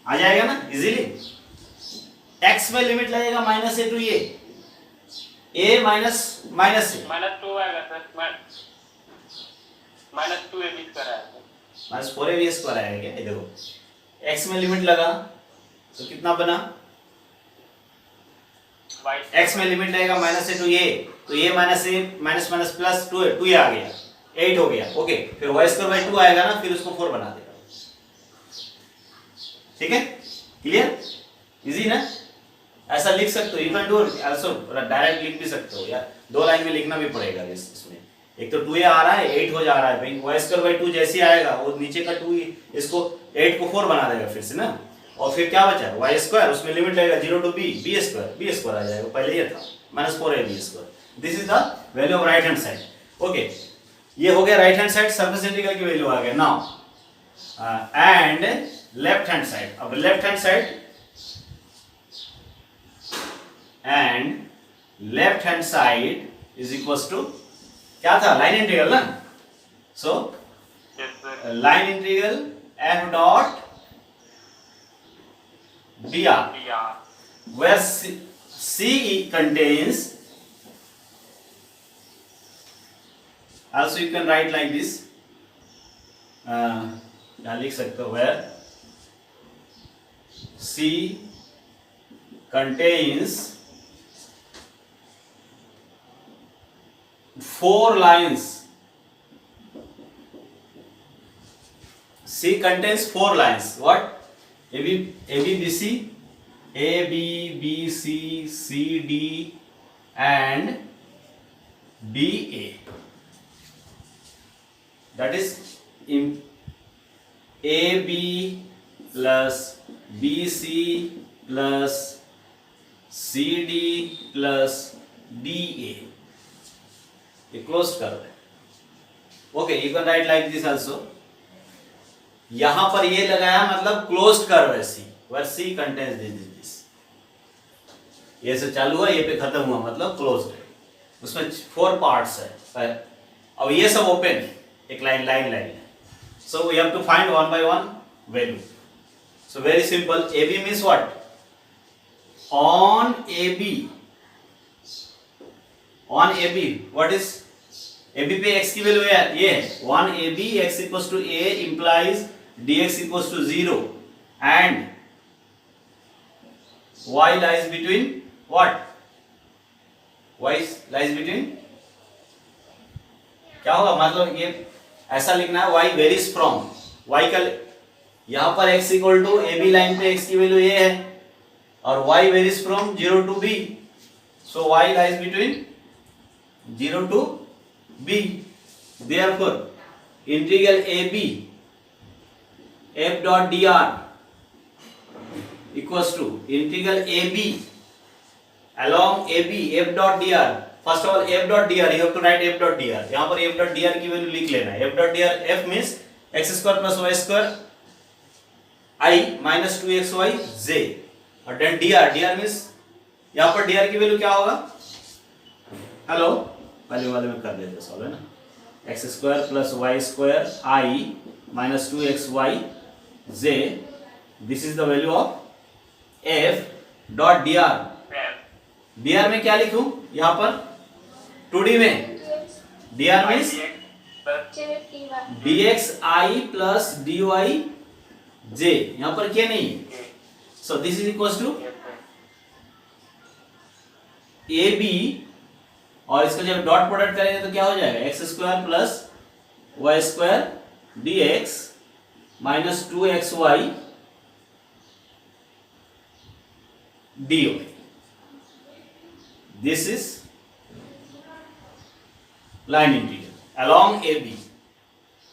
आ जाएगा ना इजीली। x में लिमिट लगेगा माइनस ए टू ये, a माइनस माइनस ए, -2 आएगा सर, -2ab स्क्वायर आएगा, माइनस 4ab स्क्वायर आएगा क्या, ये देखो x में लिमिट लगा तो कितना बना, x में लिमिट लगेगा माइनस ए टू ये, तो ये माइनस ए माइनस माइनस प्लस 2 2 आ गया, 8 हो गया। ओके, फिर y स्क्वायर बाय 2 आएगा ना, फिर उसको 4 बना देगा, ठीक है, क्लियर, इजी ना। ऐसा लिख सकते हो, you can do also, direct लिख भी सकते हो यार, 2 लाइन में लिखना भी पड़ेगा इसमें, एक तो 2a आ रहा है, 8 हो जा रहा है भाई, y स्क्वायर बाय 2 जैसे आएगा वो नीचे का 2 इसको 8 को 4 बना देगा फिर से ना, और फिर क्या बचा y स्क्वायर, उसमें लिमिट लगेगा 0 टू b, b स्क्वायर आ जाएगा, पहले ये था minus 4ab square. This is the value of right hand side. Okay, ये हो गया right hand side, surface integral की वैल्यू आ गया। Now and left hand side, अब left hand side and left hand side is equals to क्या था, line integral ना। सो line integral f dot dr where c contains, also you can write like this, क्या लिख सकते हो, where c contains 4 lines, c contains 4 lines, what, A B B C, A B B C C D and D A. That is in A B plus B C plus C D plus D A. ये closed कर रहे हैं। Okay, you can write like this also. यहां पर ये लगाया मतलब closed curve है सी, वेयर सी कंटेन्स दिस, ये से चालू हुआ ये पे खत्म हुआ मतलब क्लोज्ड है, उसमें 4 पार्ट्स है, अब ये सब ओपन, एक लाइन है, so we have to find one by one value. So very simple, A B means what, on A B what is A B पे x की वैल्यू ये है 1 a b x इक्वल्स टू a implies dx equals to 0 and y lies between what, y lies between क्या होगा, मतलब ये ऐसा लिखना है, y varies from, y का यहां पर x equal to a b line पे x की वैल्यू ये है और y varies from 0 to b, so y lies between 0 to b, therefore integral a b f dot dr equals to integral ab along ab f dot dr, first of all f dot dr you have to write f dot dr, यहाँ पर f dot dr की value लिख लेना है, f dot dr f means x square plus y square I minus 2xy j, और then dr means यहाँ पर dr की वैल्यू क्या होगा, हेलो पहले वाले में कर देते सॉल्व, है ना। X square plus Y square I minus 2xy j, this is the value of F dot d r. D r में क्या लिखूं यहाँ पर 2D में? D r means dx i plus dy j, यहाँ पर क्या नहीं, so this is equal to A B, और इसका जब डॉट प्रोडक्ट करेंगे तो क्या हो जाएगा, x square plus Y square d x minus 2xy dy, this is line integral along AB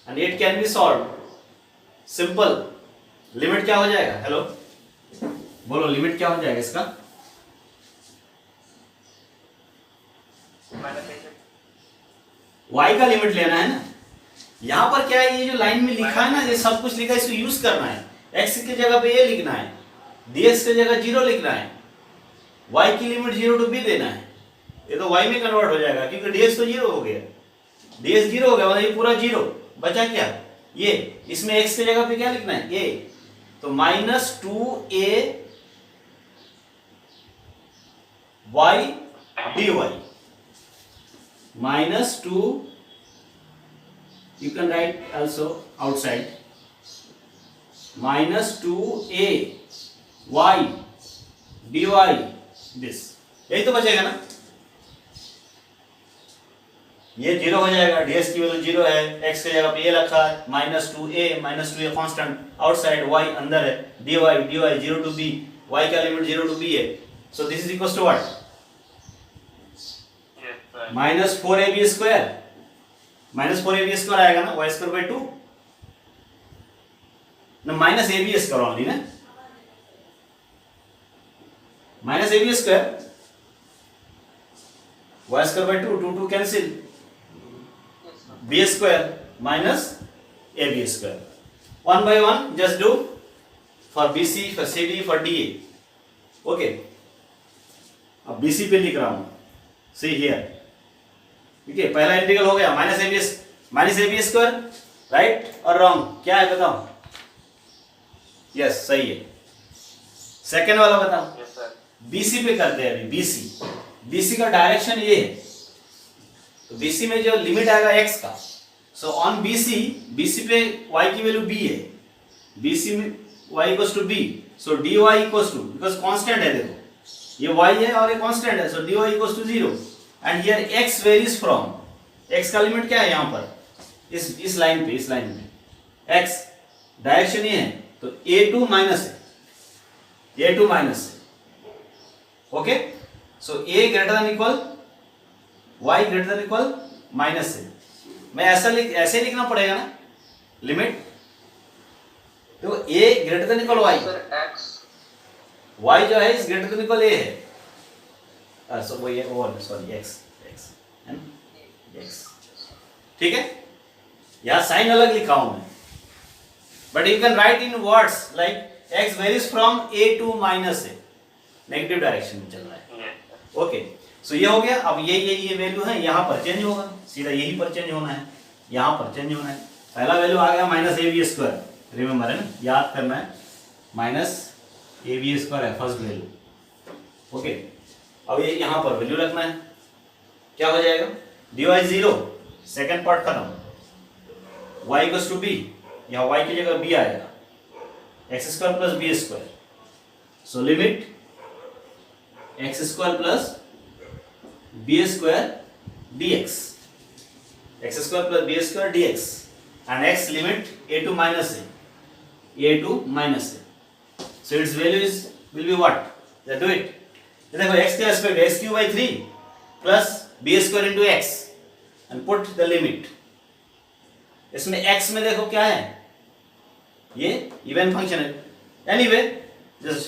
and it can be solved. Simple. Limit क्या हो जाएगा, हेलो बोलो, लिमिट क्या हो जाएगा इसका? y का लिमिट लेना है ना। यहां पर क्या है, ये जो लाइन में लिखा है ना, ये सब कुछ लिखा है, इसको यूज करना है। x की जगह पे a लिखना है, dx की जगह 0 लिखना है, y की लिमिट 0 टू b देना है। ये तो y में कन्वर्ट हो जाएगा क्योंकि dx तो 0 हो गया, dx 0 हो गया, मतलब ये पूरा 0 बचा क्या, ये इसमें x की जगह पे क्या लिखना है, a, तो minus 2a y dy minus 2, you can write also outside, minus 2a y dy, this, यही तो बचेगा ना। ये 0 हो जाएगा, ds की वैल्यू 0 है, x की जगह पे a रखा है, minus 2a constant, outside y अंदर है, dy 0 टू b, y का लिमिट 0 टू b है, so this is equal to what, minus 4ab square, minus 4ab square आएगा ना, y स्क्वायर बाई 2 ना, माइनस ab स्क्वायर ओनली ना, minus ab square, y square by 2, 2 cancel, b square minus ab square, 1 by 1 just do for bc, for cd, for da, okay। अब bc पे लिख रहा हूं, see here, ठीक है, पहला इंटीग्रल हो गया, माइनस ab स्क्वायर, राइट और रॉन्ग, क्या है बताओ, यस सही है। सेकेंड वाला बताओ, bc पे करते हैं अभी, bc का डायरेक्शन ये है, तो BC में जो लिमिट आएगा x का, सो ऑन BC पे y की वैल्यू b है, BC में y इक्वल्स टू b, सो dy equals to, because constant है, देखो ये y है और ये कांस्टेंट है, so dy equals to 0 and here x varies from, x का लिमिट क्या है यहाँ पर, इस लाइन पे x डायरेक्शन ये है, तो a2 माइनस है, okay, so a greater than equal y greater than equal minus है, मैं ऐसे लिखना पड़ेगा ना लिमिट, तो a greater than equal y, y जो है इस ग्रेटर देन इक्वल a है, सो वो ये ओवर सॉरी x ठीक है, यहाँ साइन अलग लिखा हूं मैं, but you can write in words like x varies from a to minus a, negative direction में चल रहा है, ओके। सो ये हो गया, अब ये वैल्यू है, यहाँ पर चेंज होगा, सीधा यही पर चेंज होना है, यहाँ पर चेंज होना है। पहला वैल्यू आ गया माइनस ab स्क्वायर, रिमेंबर है ना, याद करना है, माइनस ab स्क्वायर है फर्स्ट वैल्यू, ओके। अब ये यहाँ पर वैल्यू रखना है, क्या हो जाएगा, dy 0, सेकेंड पार्ट खत्म, y इक्वल्स टू b, यहाँ y की जगह b आएगा, x square plus b square, so limit x square plus b square dx, x square plus b square dx, and x limit a to minus a, so its value will be what, let's do it, देखो x के respect x cube by 3 plus b square into x and put the limit, इसमें x में देखो क्या है, ये even function है, anyway just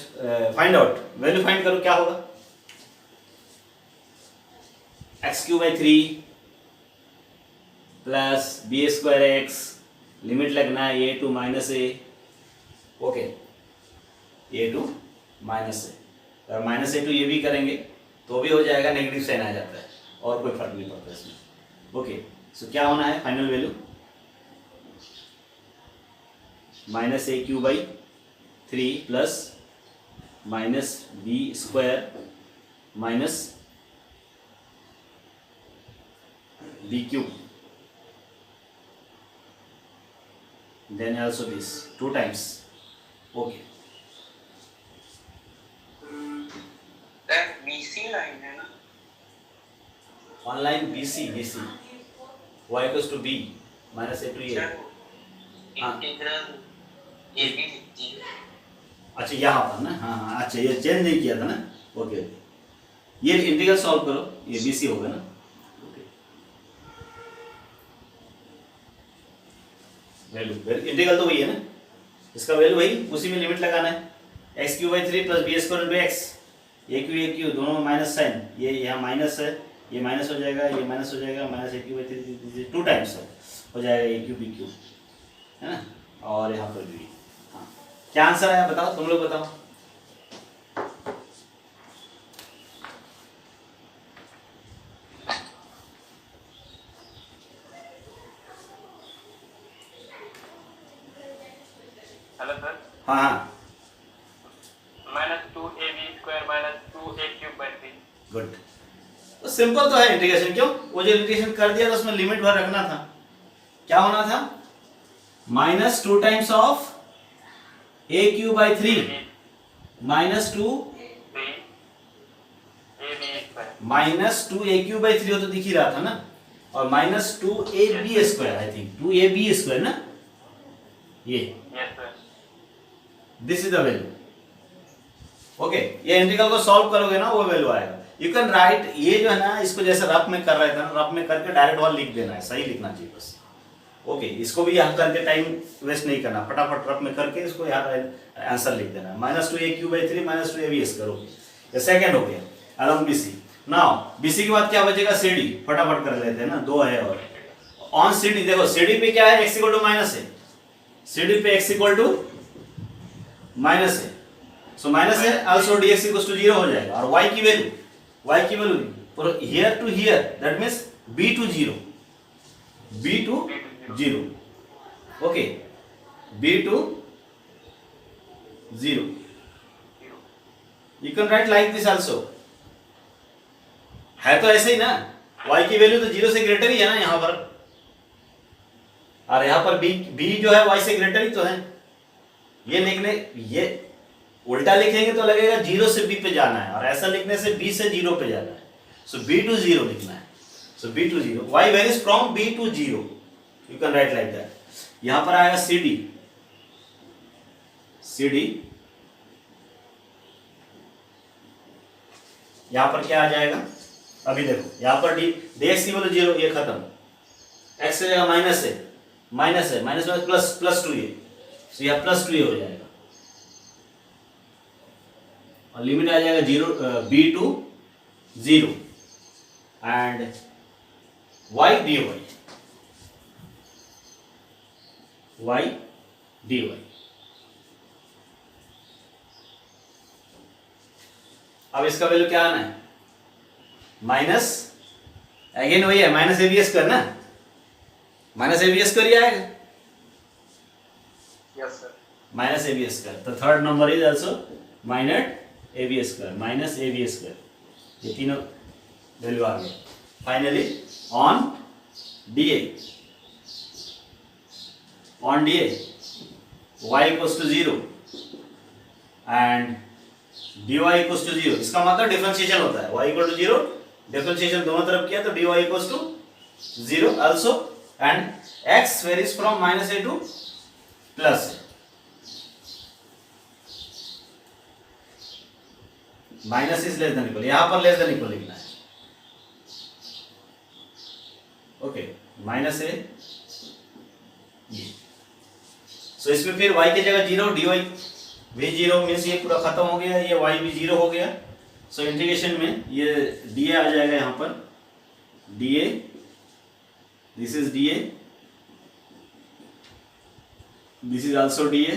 find out, value find करो क्या होगा, x cube by 3 plus b square x, limit लगना है a to minus a, okay, a to minus a, अगर माइनस ए टू ये भी करेंगे तो भी हो जाएगा, नेगेटिव साइन आ जाता है, और कोई फर्क नहीं पड़ता इसमें। ओके, सो क्या होना है final value, minus a cube by 3 प्लस minus b square minus b cube, then also this 2 times. Okay, sir BC line है ना? on line BC y equals to b minus a to a. हाँ। Integral A B लिखती है। अच्छा यहाँ पर ना, हाँ हाँ, अच्छा ये चेंज नहीं किया था ना। ओके, ये इंटीग्रल सॉल्व करो, ये BC होगा ना। वैल्यू इंटीग्रल तो वही है ना, इसका वैल्यू वही, उसी में लिमिट लगाना है। X cube by 3 plus b square into x, a cube दोनों में माइनस साइन, ये यहाँ माइनस है, ये माइनस हो जाएगा, ये माइनस हो जाएगा, minus a cube by 3 2 times हो जाएगा ए क्यू बी क्यू, है ना, और यहाँ पर भी। हाँ, क्या आंसर आया बताओ, तुम लोग बताओ। हेलो सर, हाँ हाँ, -2ab² -2a³/3। गुड। तो सिंपल तो है इंटीग्रेशन, क्यों, वो जो इंटीग्रेशन कर दिया तो उसमें लिमिट भर रखना था। क्या होना था, -2 टाइम्स ऑफ a³/3 -2 -2a³/3 हो तो दिख ही रहा था ना, और -2ab² आई थिंक 2ab² ना, ये yes sir. This is the value. Okay, ये इंटीग्रल को सॉल्व करोगे ना, वो वैल्यू आएगा। यू कैन राइट, ये जो है ना, इसको जैसे रफ में कर रहे थे ना, रफ में करके डायरेक्ट वहां लिख देना है, सही लिखना चाहिए बस। ओके, इसको भी यहाँ करके टाइम वेस्ट नहीं करना, फटाफट रफ में करके इसको यहाँ आंसर लिख देना है। -2a³/3 -2ab² करोगे, ये सेकंड हो गया अलॉन्ग BC। नाउ BC के बाद क्या बचेगा, CD, फटाफट कर लेते हैं ना, 2 है। और ऑन CD देखो, CD पे क्या है, x = -a, CD पे x = -a, सो माइनस है, आल्सो dx = 0 हो जाएगा। और y की वैल्यू here to here, that means b to 0, b to 0, okay, b to 0, you can write like this also, है तो ऐसे ही ना, y की वैल्यू तो 0 से ग्रेटर ही है ना यहाँ पर, और यहाँ पर b जो है y से ग्रेटर ही तो है। ये लिखने, ये उल्टा लिखेंगे तो लगेगा 0 से b पे जाना है, और ऐसा लिखने से b से 0 पे जाना है, सो b to 0 लिखना है। सो b to 0, y varies from b to 0, you can write like that। यहाँ पर आएगा CD, यहाँ पर क्या आ जाएगा, अभी देखो यहाँ पर dx की वैल्यू 0, ये खत्म, x की जगह माइनस है, माइनस में प्लस 2a, सो यहाँ +2a हो जाएगा, और लिमिट आ जाएगा 0 b to 0 and y dy। अब इसका वैल्यू क्या आना है, माइनस, अगेन वही है, -ab² ना, -ab² ही आएगा, यस सर। -ab², तो third number is also -ab², ये तीनों वैल्यू आ गए। Finally on dA y = 0 and dy = 0, इसका मतलब डिफरेंशिएशन होता है, y = 0, डिफरेंशिएशन दोनों तरफ किया तो dy = 0 also, and x varies from -a to +a, minus is less than equal, यहाँ पर लेस देन इक्वल लिखना है, ओके, -a ये, सो इसमें फिर y की जगह 0, dy भी 0 मीन्स ये पूरा खत्म हो गया, ये y भी 0 हो गया, सो इंटीग्रेशन में ये dA आ जाएगा, यहाँ पर dA, this is dA, this is also dA।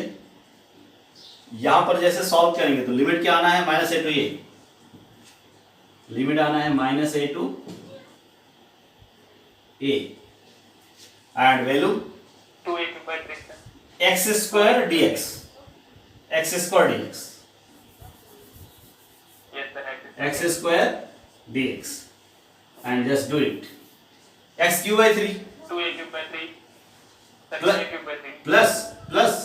यहां पर जैसे सॉल्व करेंगे तो लिमिट क्या आना है, -a to a, लिमिट आना है -a to a and value 2ab by 3 sir. x square dx, x square dx, Yes sir. x square dx, and just do it. X cube by 3 2a cube by 3 sir. Plus- 2a cube by 3 plus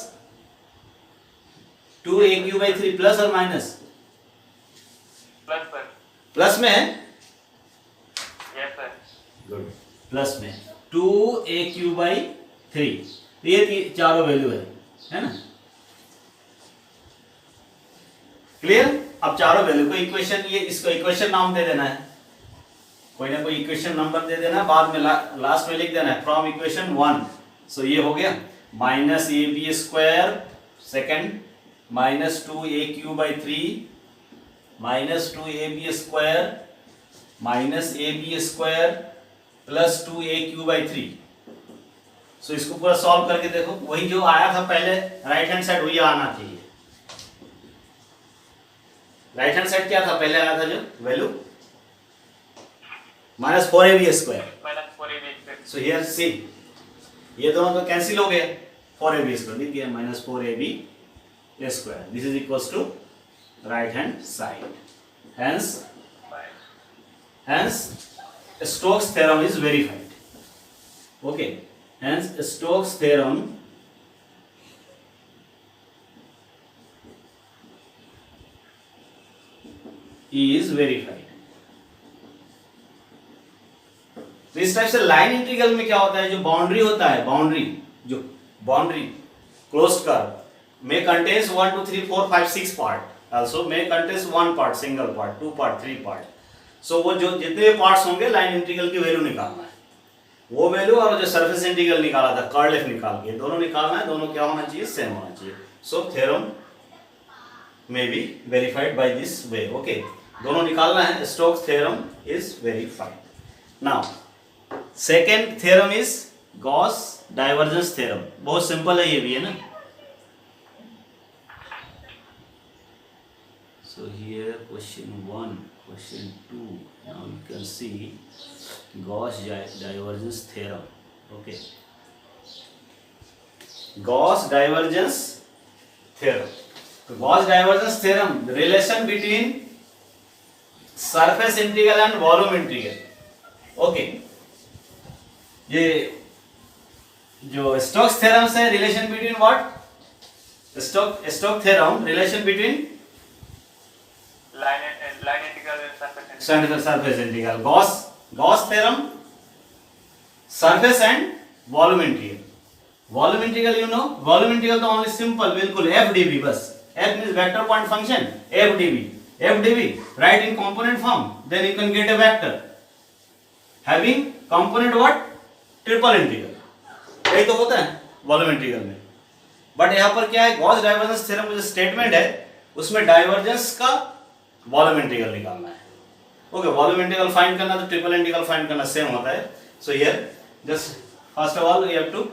2a cube by 3 plus और minus, plus sir. Plus में है, Yes sir. Good, plus में 2a cube by 3, तो ये चारों value है ना, clear. अब चारों वैल्यू को इक्वेशन, ये इसको इक्वेशन नाम दे देना है, कोई ना कोई इक्वेशन नंबर दे देना, बाद में लास्ट में लिख देना है फ्रॉम इक्वेशन 1। सो ये हो गया minus a b square second minus 2a cube by 3 minus 2ab square minus ab square plus 2a cube by 3। So इसको पूरा सॉल्व करके देखो, वही जो आया था पहले राइट हैंड साइड वही आना चाहिए। राइट हैंड साइड क्या था, पहले आया था जो value minus 4ab square. minus 4ab square. So here see, ये दोनों तो कैंसिल हो गए, 4ab स्क्वायर लिख दिया minus 4ab square, this is equals to right hand side, hence Stokes theorem is verified. Okay, hence Stokes theorem is verified. तो इस type से लाइन इंटीग्रल में क्या होता है, जो बाउंड्री होता है, बाउंड्री क्लोज्ड कर्व में कंटेन्स 1 2 3 4 5 6 पार्ट, आल्सो में contains 1 part, single part, 2 part, 3 part. सो वो जो जितने पार्ट्स होंगे लाइन इंटीग्रल की वैल्यू निकालना है, वो वैल्यू और जो सरफेस इंटीग्रल निकाला था कर्ल एफ निकाल के, दोनों निकालना है, दोनों क्या होना चाहिए, सेम होना चाहिए। So theorem may be verified by this way. Okay, दोनों निकालना है, Stokes theorem is verified. Now second theorem is Gauss divergence theorem, बहुत सिंपल है ये भी, है ना। So here question 1, question 2, now you can see Gauss divergence theorem. Okay, Gauss divergence theorem. So Gauss divergence theorem, the relation between surface integral and volume integral. Okay, ये जो Stokes theorem से relation between what, Stokes theorem relation between line integral and surface integral. surface integral, Gauss theorem, surface and volume integral. Volume integral, you know, volume integral तो only simple, बिल्कुल f dv बस, f means vector point function, f dv, write in component form, then you can get a vector having component what, triple integral, यही तो होता है volume integral में। But यहाँ पर क्या है, गॉस डाइवर्जेंस थ्योरम जो स्टेटमेंट है उसमें डाइवर्जेंस का वॉल्यूम इंटीग्रल निकालना है। ओके, वॉल्यूम इंटीग्रल फाइंड करना तो ट्रिपल इंटीग्रल फाइंड करना सेम होता है। So here just first of all you have to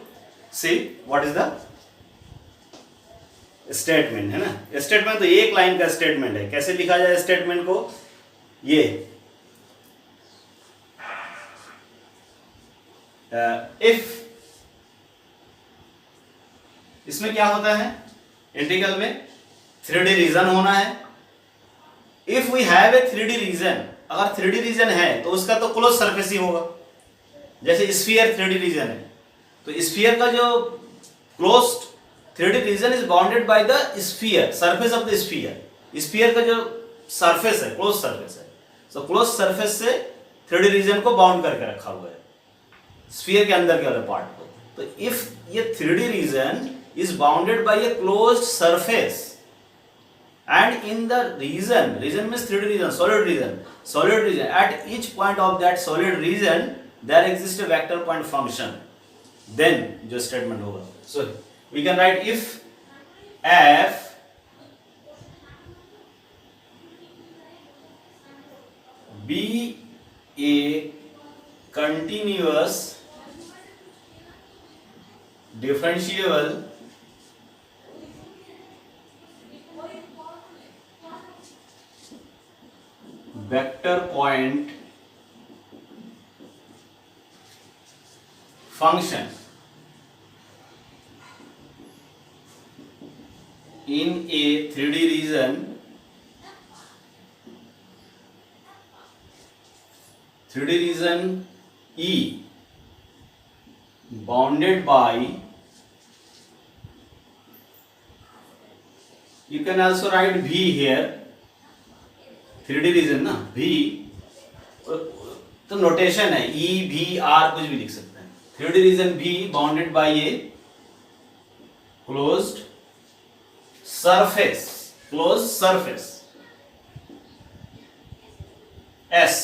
see what is the statement, है ना। स्टेटमेंट तो एक लाइन का स्टेटमेंट है, कैसे लिखा जाए स्टेटमेंट को, ये इफ, इसमें क्या होता है इंटीग्रल में 3D रीजन होना है। If we have a 3D region, अगर 3D रीजन है तो उसका तो क्लोज सरफेस ही होगा। जैसे स्फीयर 3D रीजन है तो स्फीयर का जो closed 3D region is bounded by the sphere, surface of the sphere. Sphere का जो सरफेस है क्लोज सरफेस है, सो क्लोज सरफेस से 3D रीजन को बाउंड करके रखा हुआ है स्फीयर के अंदर के वाले पार्ट को। तो इफ ये 3D region is bounded by a closed surface and in the region means 3D region, solid region, at each point of that solid region there exists a vector point function, then जो statement होगा, so we can write if f be a continuous differentiable vector point function in a 3D region, 3D region E bounded by, you can also write V here, 3D region ना V, तो notation है E V R कुछ भी लिख सकते हैं। 3D region V bounded by a closed surface S,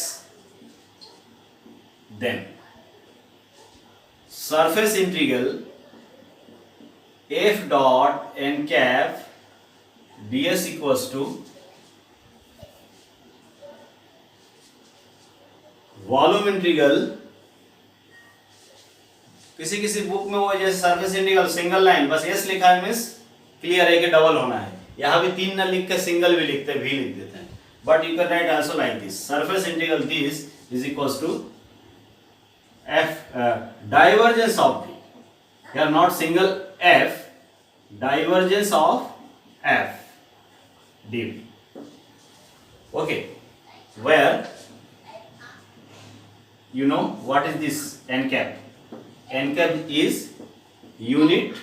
then surface integral f dot n cap ds equals to volume integral, किसी किसी बुक में वो जैसे सरफेस इंटीग्रल सिंगल लाइन बस एस लिखा है मीन्स क्लियर है कि डबल होना है। यहाँ भी 3 ना लिख के सिंगल भी लिखते हैं, भी लिख देते हैं, but you can write also like this, surface integral this is equals to f divergence of v, here not single f, divergence of f dv, okay, where you know what is this n cap? N cap is unit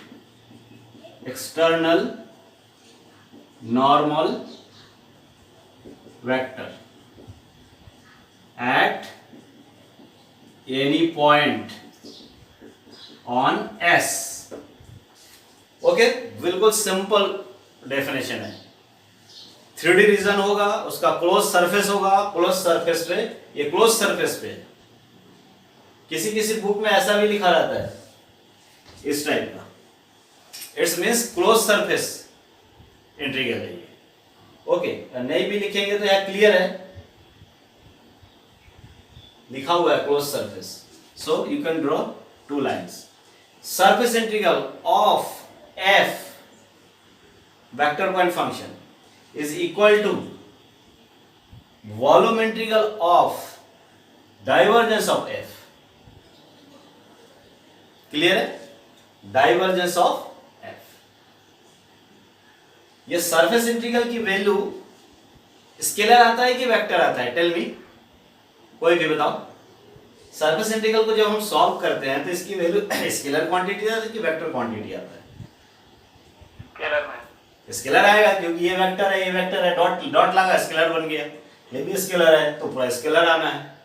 external normal vector at any point on S. Okay, बिल्कुल simple definition है। 3D reason होगा, उसका close surface होगा, close surface पे, ये close surface पे, किसी किसी बुक में ऐसा भी लिखा रहता है इस टाइप का, it's means close surface integral है ये। ओके, नहीं भी लिखेंगे तो यह क्लियर है, लिखा हुआ है close surface, so you can draw 2 lines. Surface integral of f vector point function is equal to volume integral of divergence of f। Clear है? Divergence of f। ये सरफेस इंटीग्रल की वैल्यू स्केलर आता है कि vector आता है? Tell me, कोई भी बताओ। सरफेस इंटीग्रल को जब हम सॉल्व करते हैं तो इसकी वैल्यू स्केलर क्वांटिटी आता है कि वेक्टर क्वांटिटी आता है? स्केलर में स्केलर आएगा, क्योंकि ये वेक्टर है, ये वेक्टर है, डॉट डॉट लगा स्केलर बन गया। ये भी स्केलर है तो पूरा स्केलर आना है।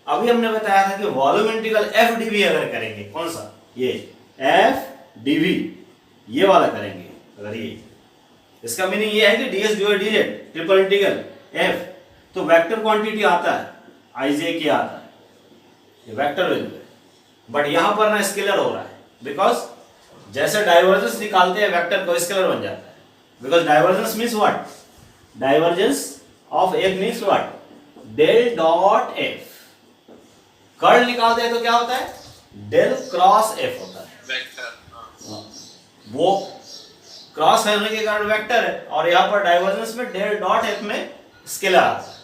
अभी हमने बताया था कि वॉल्यूम इंटीग्रल एफ डीवी अगर करेंगे, कौन सा? ये एफ डीवी, ये वाला करेंगे अगर ये, इसका मीनिंग ये है कि DS D DZ triple integral F, तो वेक्टर क्वांटिटी आता है आई जे के आता है, ये वेक्टर वैल्यू है। बट यहां पर ना स्केलर हो रहा है, बिकॉज जैसे डाइवर्जेंस निकालते हैं वेक्टर को स्केलर बन जाता है, because divergence means what? Divergence of F means what? Del dot F. Curl निकालते हैं तो क्या होता है? डेल क्रॉस एफ होता है, वेक्टर। वो क्रॉस होने के कारण वेक्टर है, और यहाँ पर डाइवर्जेंस में डेल डॉट एफ में स्केलर आता है।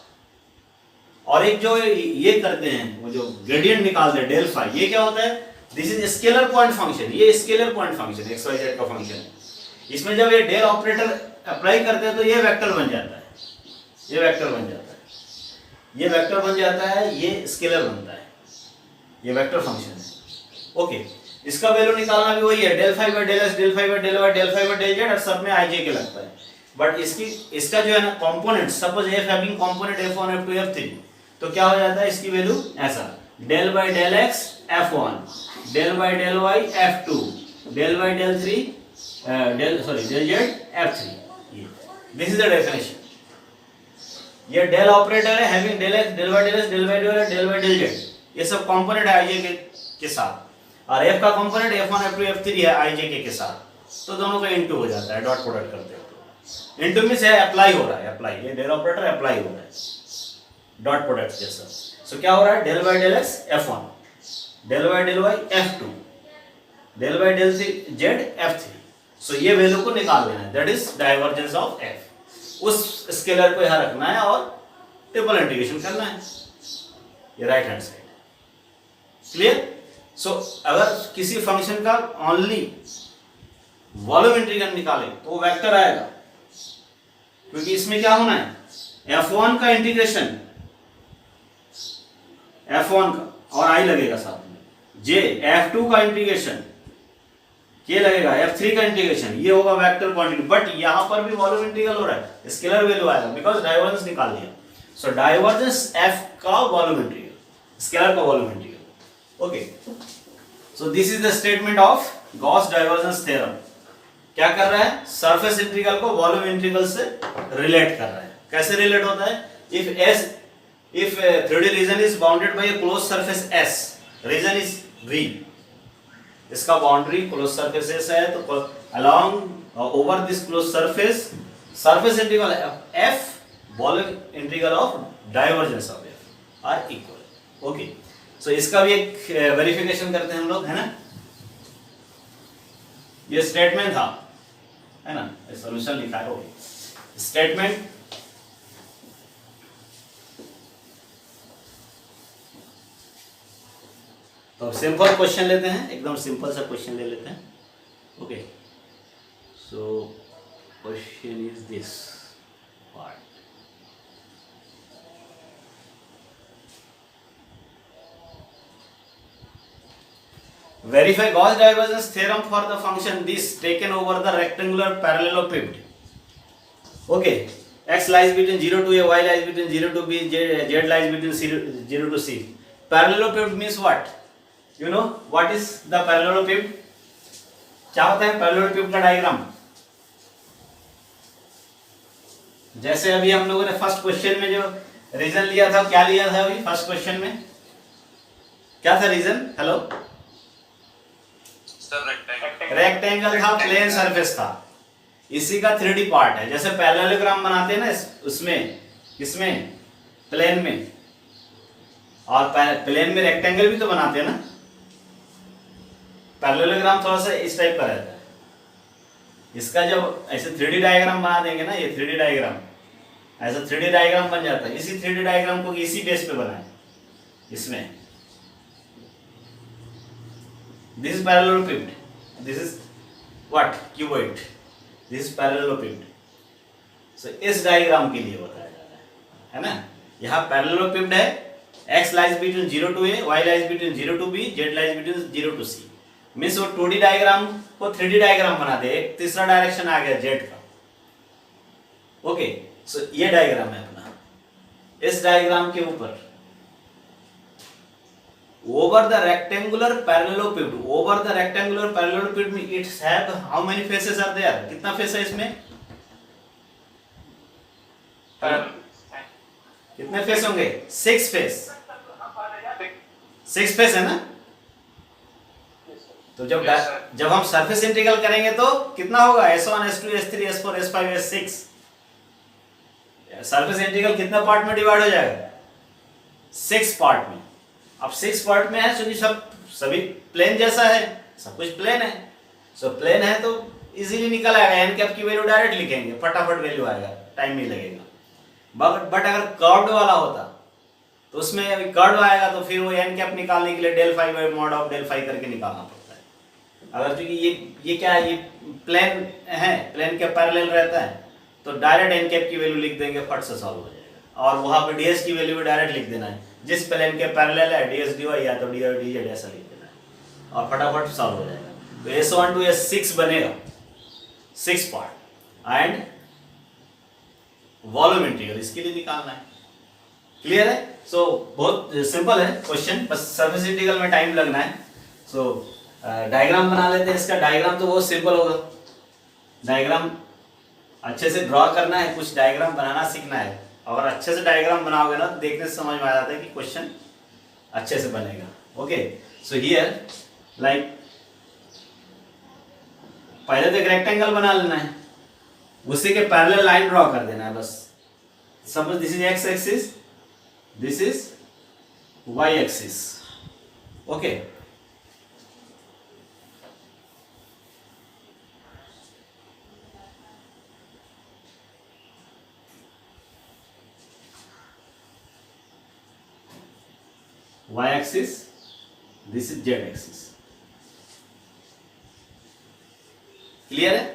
और एक जो ये करते हैं, वो जो ग्रेडियंट निकालते हैं डेल फाई, ये क्या होता है? This is scalar point function. ये scalar point function x y z का फंक्शन है। इसमें जब ये डेल ऑपरेटर अप्लाई करते हैं तो ये वेक्टर बन जाता है, ये वेक्टर बन जाता है, ये वेक्टर बन जाता है, ये स्केलर बनता है, ये वेक्टर फंक्शन है। ओके, इसका वैल्यू निकालना भी वही है, del phi by del s, del phi by del y, del phi by del z, और सब में आई जे के लगता है। बट इसका जो है ना component, suppose F having component f1 f2 f3, तो क्या हो जाता है इसकी वैल्यू ऐसा, del by del x f1, del by del y f2, del by del 3 del z f3। This is the definition. ये डेल ऑपरेटर है having del x, del by del s, del by del y, del by del z, ये सब component है IJ के साथ, और f का component f1 f2 f3 है आईजे के साथ, तो दोनों का इनटू हो जाता है, डॉट प्रोडक्ट करते हैं तो इनटू में से अप्लाई हो रहा है, अप्लाई, ये डेल ऑपरेटर अप्लाई हो रहा है डॉट प्रोडक्ट जैसा। सो क्या हो रहा है? Del by del x f1, del by del y f2, del by del z f3। So ये वैल्यू को निकाल लेना है, that is divergence of f। उस स्केलर को यहां रखना है और ट्रिपल इंटीग्रेशन करना है, ये राइट हैंड साइड। क्लियर? सो अगर किसी फंक्शन का ओनली वॉल्यूम इंटीग्रल निकाले तो वो वेक्टर आएगा, क्योंकि इसमें क्या होना है, f1 का इंटीग्रेशन f1 का और i लगेगा साथ में, j f2 का इंटीग्रेशन ये लगेगा, f3 का इंटीग्रेशन, ये होगा वेक्टर क्वांटिटी। बट यहां पर भी वॉल्यूम इंटीग्रल हो रहा है, स्केलर वैल्यू आएगा बिकॉज डाइवर्जेंस निकाल लिया। सो डाइवर्जेंस f का वॉल्यूम इंटीग्रल, स्केलर का volume integral. Okay, so this is the statement of Gauss divergence theorem. क्या कर रहा है, सरफेस इंटीग्रल को वॉल्यूम इंटीग्रल से रिलेट कर रहा है। कैसे रिलेट होता है, if 3D region is bounded by a closed surface S, region is V, इसका बाउंड्री क्लोज सरफेस S है, तो along over this closed surface integral F, volume integral of divergence of F are equal. Okay, so इसका भी एक verification करते हैं हम लोग, है ना। ये स्टेटमेंट था, है ना, सॉल्यूशन लिखा है, स्टेटमेंट तो सिंपल क्वेश्चन लेते हैं, एकदम सिंपल सा क्वेश्चन ले लेते हैं। Okay, so question is this part, verify Gauss divergence theorem for the function this taken over the rectangular parallelepiped. Okay, x lies between 0 to a, y lies between 0 to b, z lies between 0 to c. Parallelepiped means what? You know what is the parallelepiped? क्या होता है parallelepiped का diagram? जैसे अभी हम लोगों ने first question में जो रीजन लिया था, क्या लिया था अभी फर्स्ट क्वेश्चन में, क्या था रीजन? हेलो, रेक्टेंगल था, प्लेन सरफेस था, इसी का 3D पार्ट है। जैसे पैरेललोग्राम बनाते हैं ना उसमें, इसमें प्लेन में, और प्लेन में रेक्टेंगल भी तो बनाते हैं ना। पैरेललोग्राम थोड़ा सा इस टाइप का रहता है, इसका जब ऐसे 3D डायग्राम बना देंगे ना, ये 3D डायग्राम ऐसा 3D डायग्राम बन जाता है। इसी 3D डायग्राम को इसी बेस पे बनाए, इसमें this is parallelepiped, this is what, cuboid, this is parallelepiped। so इस डायग्राम के लिए बताया जा रहा है ना। यहाँ parallelepiped है, x lies between 0 to a, y lies between 0 to b, z lies between 0 to c। Means वो 2D डायग्राम को 3D डायग्राम बना दे, एक तीसरा डायरेक्शन आ गया z का। ओके, सो ये डायग्राम है अपना, इस डायग्राम के ऊपर over the rectangular parallelepiped, over the rectangular parallelepiped में it have how many faces are there? कितना फेस है इसमें? कितने फेस होंगे? 6 फेस, 6 फेस है ना। तो जब हम सरफेस इंटीग्रल करेंगे तो कितना होगा? S1 S2 S3 S4 S5 S6। Surface integral कितना पार्ट में डिवाइड हो जाएगा? 6 पार्ट में। अब 6 पार्ट में है, क्योंकि सभी प्लेन जैसा है, सब कुछ प्लेन है। सो प्लेन है तो इजीली निकल आएगा, एन कैप की वैल्यू डायरेक्ट लिखेंगे, फटाफट वैल्यू आएगा, टाइम नहीं लगेगा। बट अगर कर्व्ड वाला होता तो उसमें अभी कर्व आएगा तो फिर वो एन कैप निकालने के लिए del phi by mod of del phi करके निकालना पड़ता है। अगर क्योंकि ये क्या है, ये प्लेन है, प्लेन के पैरेलल रहता है, तो डायरेक्ट एन कैप की वैल्यू लिख देंगे, फट से सॉल्व हो जाएगा। और वहां पे डीएस की वैल्यू भी डायरेक्ट लिख देना है, जिस प्लेन के पैरेलल है डीएस डी वाई या तो डी और डीजेड ऐसा लिख देना है और फटाफट सॉल्व हो जाएगा। तो S1 to S6 बनेगा, 6 पार्ट एंड वॉल्यूम इंटीग्रल इसके लिए निकालना है। क्लियर है? सो बहुत सिंपल है क्वेश्चन, बस सरफेस इंटीग्रल में टाइम लगना है। सो डायग्राम बना लेते हैं। इसका डायग्राम तो बहुत सिंपल होगा, डायग्राम अच्छे से ड्रॉ करना है, कुछ डायग्राम बनाना सीखना है। और अच्छे से डायग्राम बनाओगे ना तो देखने से समझ में आ जाता है कि क्वेश्चन अच्छे से बनेगा। ओके, सो हियर लाइक पहले तो एक रेक्टेंगल बना लेना है, उसी के पैरेलल लाइन ड्रॉ कर देना है बस। Suppose this is x axis, this is y axis. Okay, y axis, this is z axis. Clear है?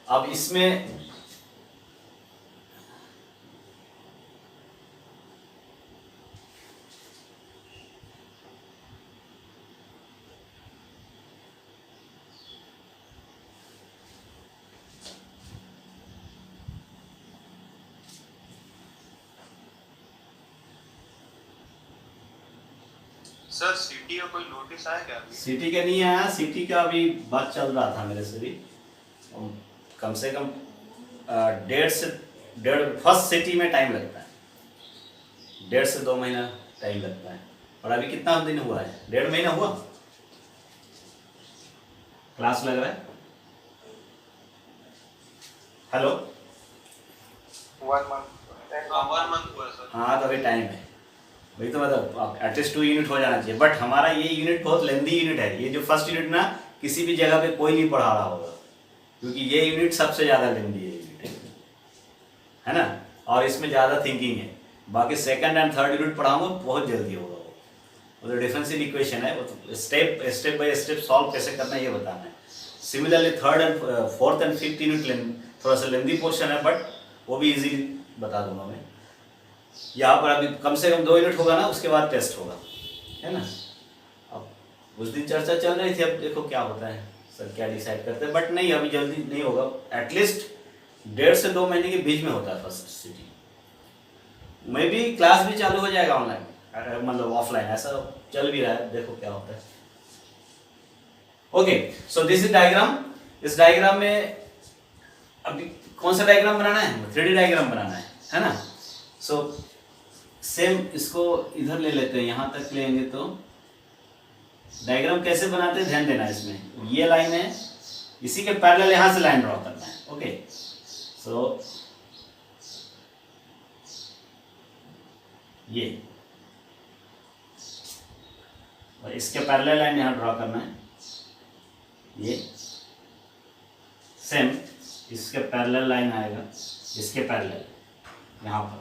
अब इसमें सर सिटी का कोई नोटिस आया क्या अभी? सिटी का नहीं आया, सिटी का अभी बात चल रहा था मेरे से भी। कम से कम डेढ़ फर्स्ट सिटी में टाइम लगता है, 1.5 से 2 महीना टाइम लगता है। और अभी कितना दिन हुआ है? 1.5 महीना हुआ क्लास लग रहा है। Hello, 1 month. हाँ 1 month हुआ है सर। हाँ तो अभी टाइम है, वही तो मतलब एटलीस्ट 2 यूनिट हो जाना चाहिए। बट हमारा ये यूनिट बहुत लेंदी यूनिट है। ये जो फर्स्ट यूनिट ना किसी भी जगह पे कोई नहीं पढ़ा रहा होगा, क्योंकि ये यूनिट सबसे ज़्यादा लेंदी है ना, और इसमें ज़्यादा थिंकिंग है। बाकी सेकंड एंड थर्ड यूनिट पढ़ाऊंगा बहुत जल्दी होगा। वो तो डिफरेंशियल इक्वेशन है, वो तो स्टेप बाय स्टेप सॉल्व कैसे करना है ये बताना है। Similarly third and fourth and fifth unit थोड़ा सा लेंदी पोर्शन है, बट वो भी इजीली बता दूंगा मैं। यहाँ पर अभी कम से कम 2 यूनिट होगा ना, उसके बाद टेस्ट होगा, है ना। अब उस दिन चर्चा चल रही थी, अब देखो क्या होता है, सर क्या डिसाइड करते हैं। बट नहीं, अभी जल्दी नहीं होगा, एटलीस्ट 1.5 से 2 महीने के बीच में होता है फर्स्ट सिटी में। भी क्लास भी चालू हो जाएगा ऑनलाइन, मतलब ऑफलाइन, ऐसा चल भी रहा है, देखो क्या होता है। Okay, so this is diagram. इस डायग्राम में अभी कौन सा डायग्राम बनाना है? 3D डायग्राम बनाना है ना। सो सेम इसको इधर ले लेते हैं, यहाँ तक लेंगे तो डायग्राम कैसे बनाते हैं ध्यान देना। इसमें ये लाइन है, इसी के पैरेलल यहाँ से लाइन ड्रॉ करना है। ओके, सो ये और इसके पैरेलल लाइन यहाँ ड्रॉ करना है। ये सेम इसके पैरेलल लाइन आएगा, इसके पैरेलल यहाँ पर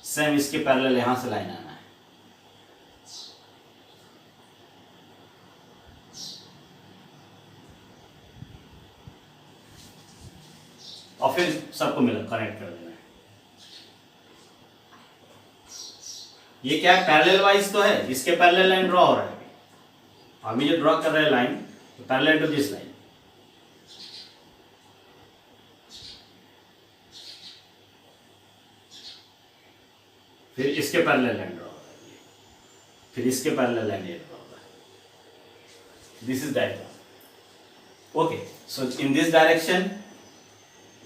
सेम इसके पैरेलल यहाँ से लाइन आना है। और फिर सबको मिला कनेक्ट कर देना है। ये क्या है? पैरेलल वाइज तो है, इसके पैरेलल लाइन ड्रॉ हो रहा है। अभी जो ड्रॉ कर रहे हैं line parallel to this line. फिर इसके पैरेलल लाइन ड्रॉ हो रहा है, फिर इसके पैरेलल लाइन ये ड्रॉ हो रहा है। This is diagram. Okay, so in this direction,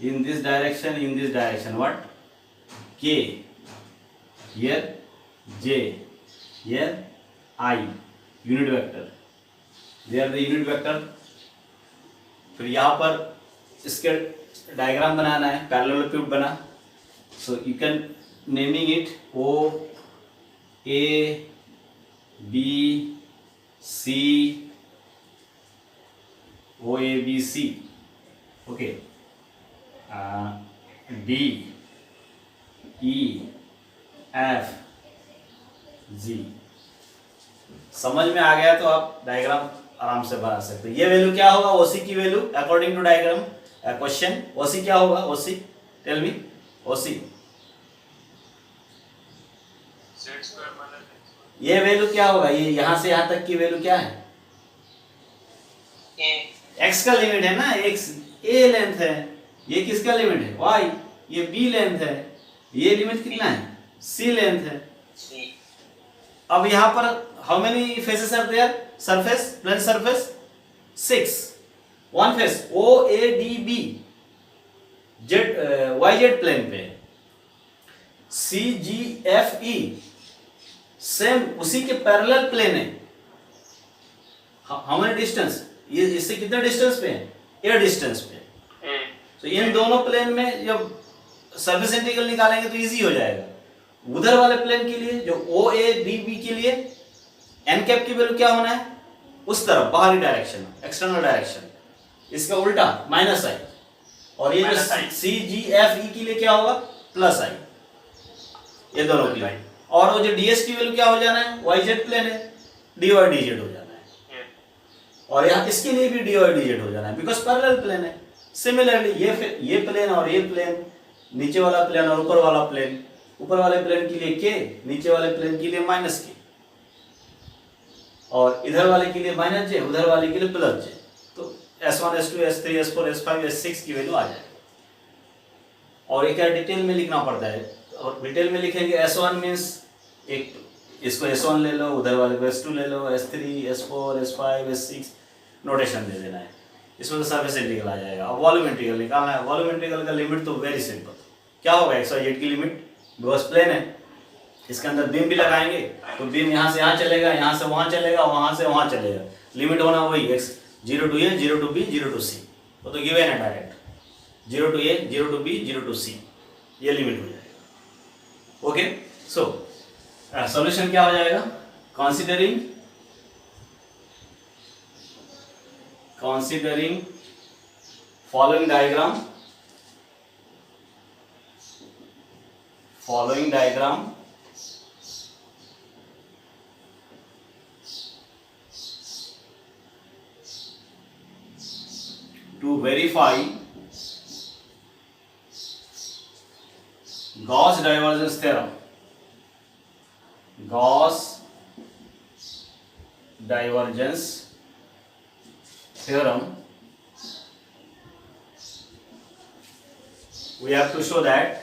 in this direction what? K here, J here, I unit vector, they are the unit vector। फिर यहाँ पर इसके डायग्राम बनाना है, पैरेललोपेड बना। सो you can naming it O A B C, O A B C। Okay, D E F G। समझ में आ गया तो आप डायग्राम आराम से बना सकते हैं। ये वैल्यू क्या होगा? ओसी की value according to diagram question. OC क्या होगा? ओसी टेल मी, ओसी ये वैल्यू क्या होगा? ये यहाँ से यहाँ तक की वैल्यू क्या है? एक्स का लिमिट है ना, एक्स ए लेंथ है। ये किसका लिमिट है? वाई। ये बी लेंथ है। ये लिमिट कितना है? सी लेंथ है। अब यहाँ पर how many faces are there? Surface, plane surface 6, one face O A D B z y z plane पे, C G F E same उसी के पैरेलल प्लेन है। How many distance? ये इससे कितना डिस्टेंस पे है? ए डिस्टेंस पे। तो इन दोनों प्लेन में जब सरफेस इंटीग्रल निकालेंगे तो इजी हो जाएगा। उधर वाले प्लेन के लिए जो ओ ए डी बी के लिए एन कैप की वैल्यू क्या होना है? उस तरफ बाहरी डायरेक्शन, एक्सटर्नल डायरेक्शन, इसका उल्टा माइनस आई। और ये जो सी जी एफ ई के लिए क्या होगा? प्लस आई। ये दोनों के लिए। और वो जो ds की वैल्यू क्या हो जाना है, yz प्लेन है, dy dz हो जाना है। और यहाँ इसके लिए भी dy dz हो जाना है बिकॉज पैरेलल प्लेन है। सिमिलरली ये प्लेन और ये प्लेन, नीचे वाला प्लेन और ऊपर वाला प्लेन, ऊपर वाले प्लेन के लिए k, नीचे वाले प्लेन के लिए माइनस k, और इधर वाले के लिए माइनस j, उधर वाले के लिए प्लस j। तो s1 s2 s3 s4 s5 s6 की वैल्यू आ जाएगी। और ये क्या डिटेल में लिखना पड़ता है, और डिटेल में लिखेंगे s1 मीन्स एक इसको s1 ले लो, उधर वाले को s2 ले लो, s3 s4 s5 s6 notation दे देना है। इसमें तो सरफेस इंटीग्रल आ जाएगा। अब वॉल्यूम इंटीग्रल निकालना है। वॉल्यूम इंटीग्रल का लिमिट तो वेरी सिंपल, क्या होगा x y z की लिमिट, बिकॉज प्लेन है, इसके अंदर बीम भी लगाएंगे तो बीम यहाँ से यहाँ चलेगा, यहाँ से वहाँ चलेगा, वहाँ से वहाँ चलेगा। लिमिट होना वही x 0 to a 0 to b 0 to c, वो तो गिवन है direct, 0 to a 0 to b 0 to c, ये लिमिट हो जाएगा। ओके, सो सॉल्यूशन क्या हो जाएगा, considering following diagram to verify Gauss divergence theorem. Gauss divergence theorem, we have to show that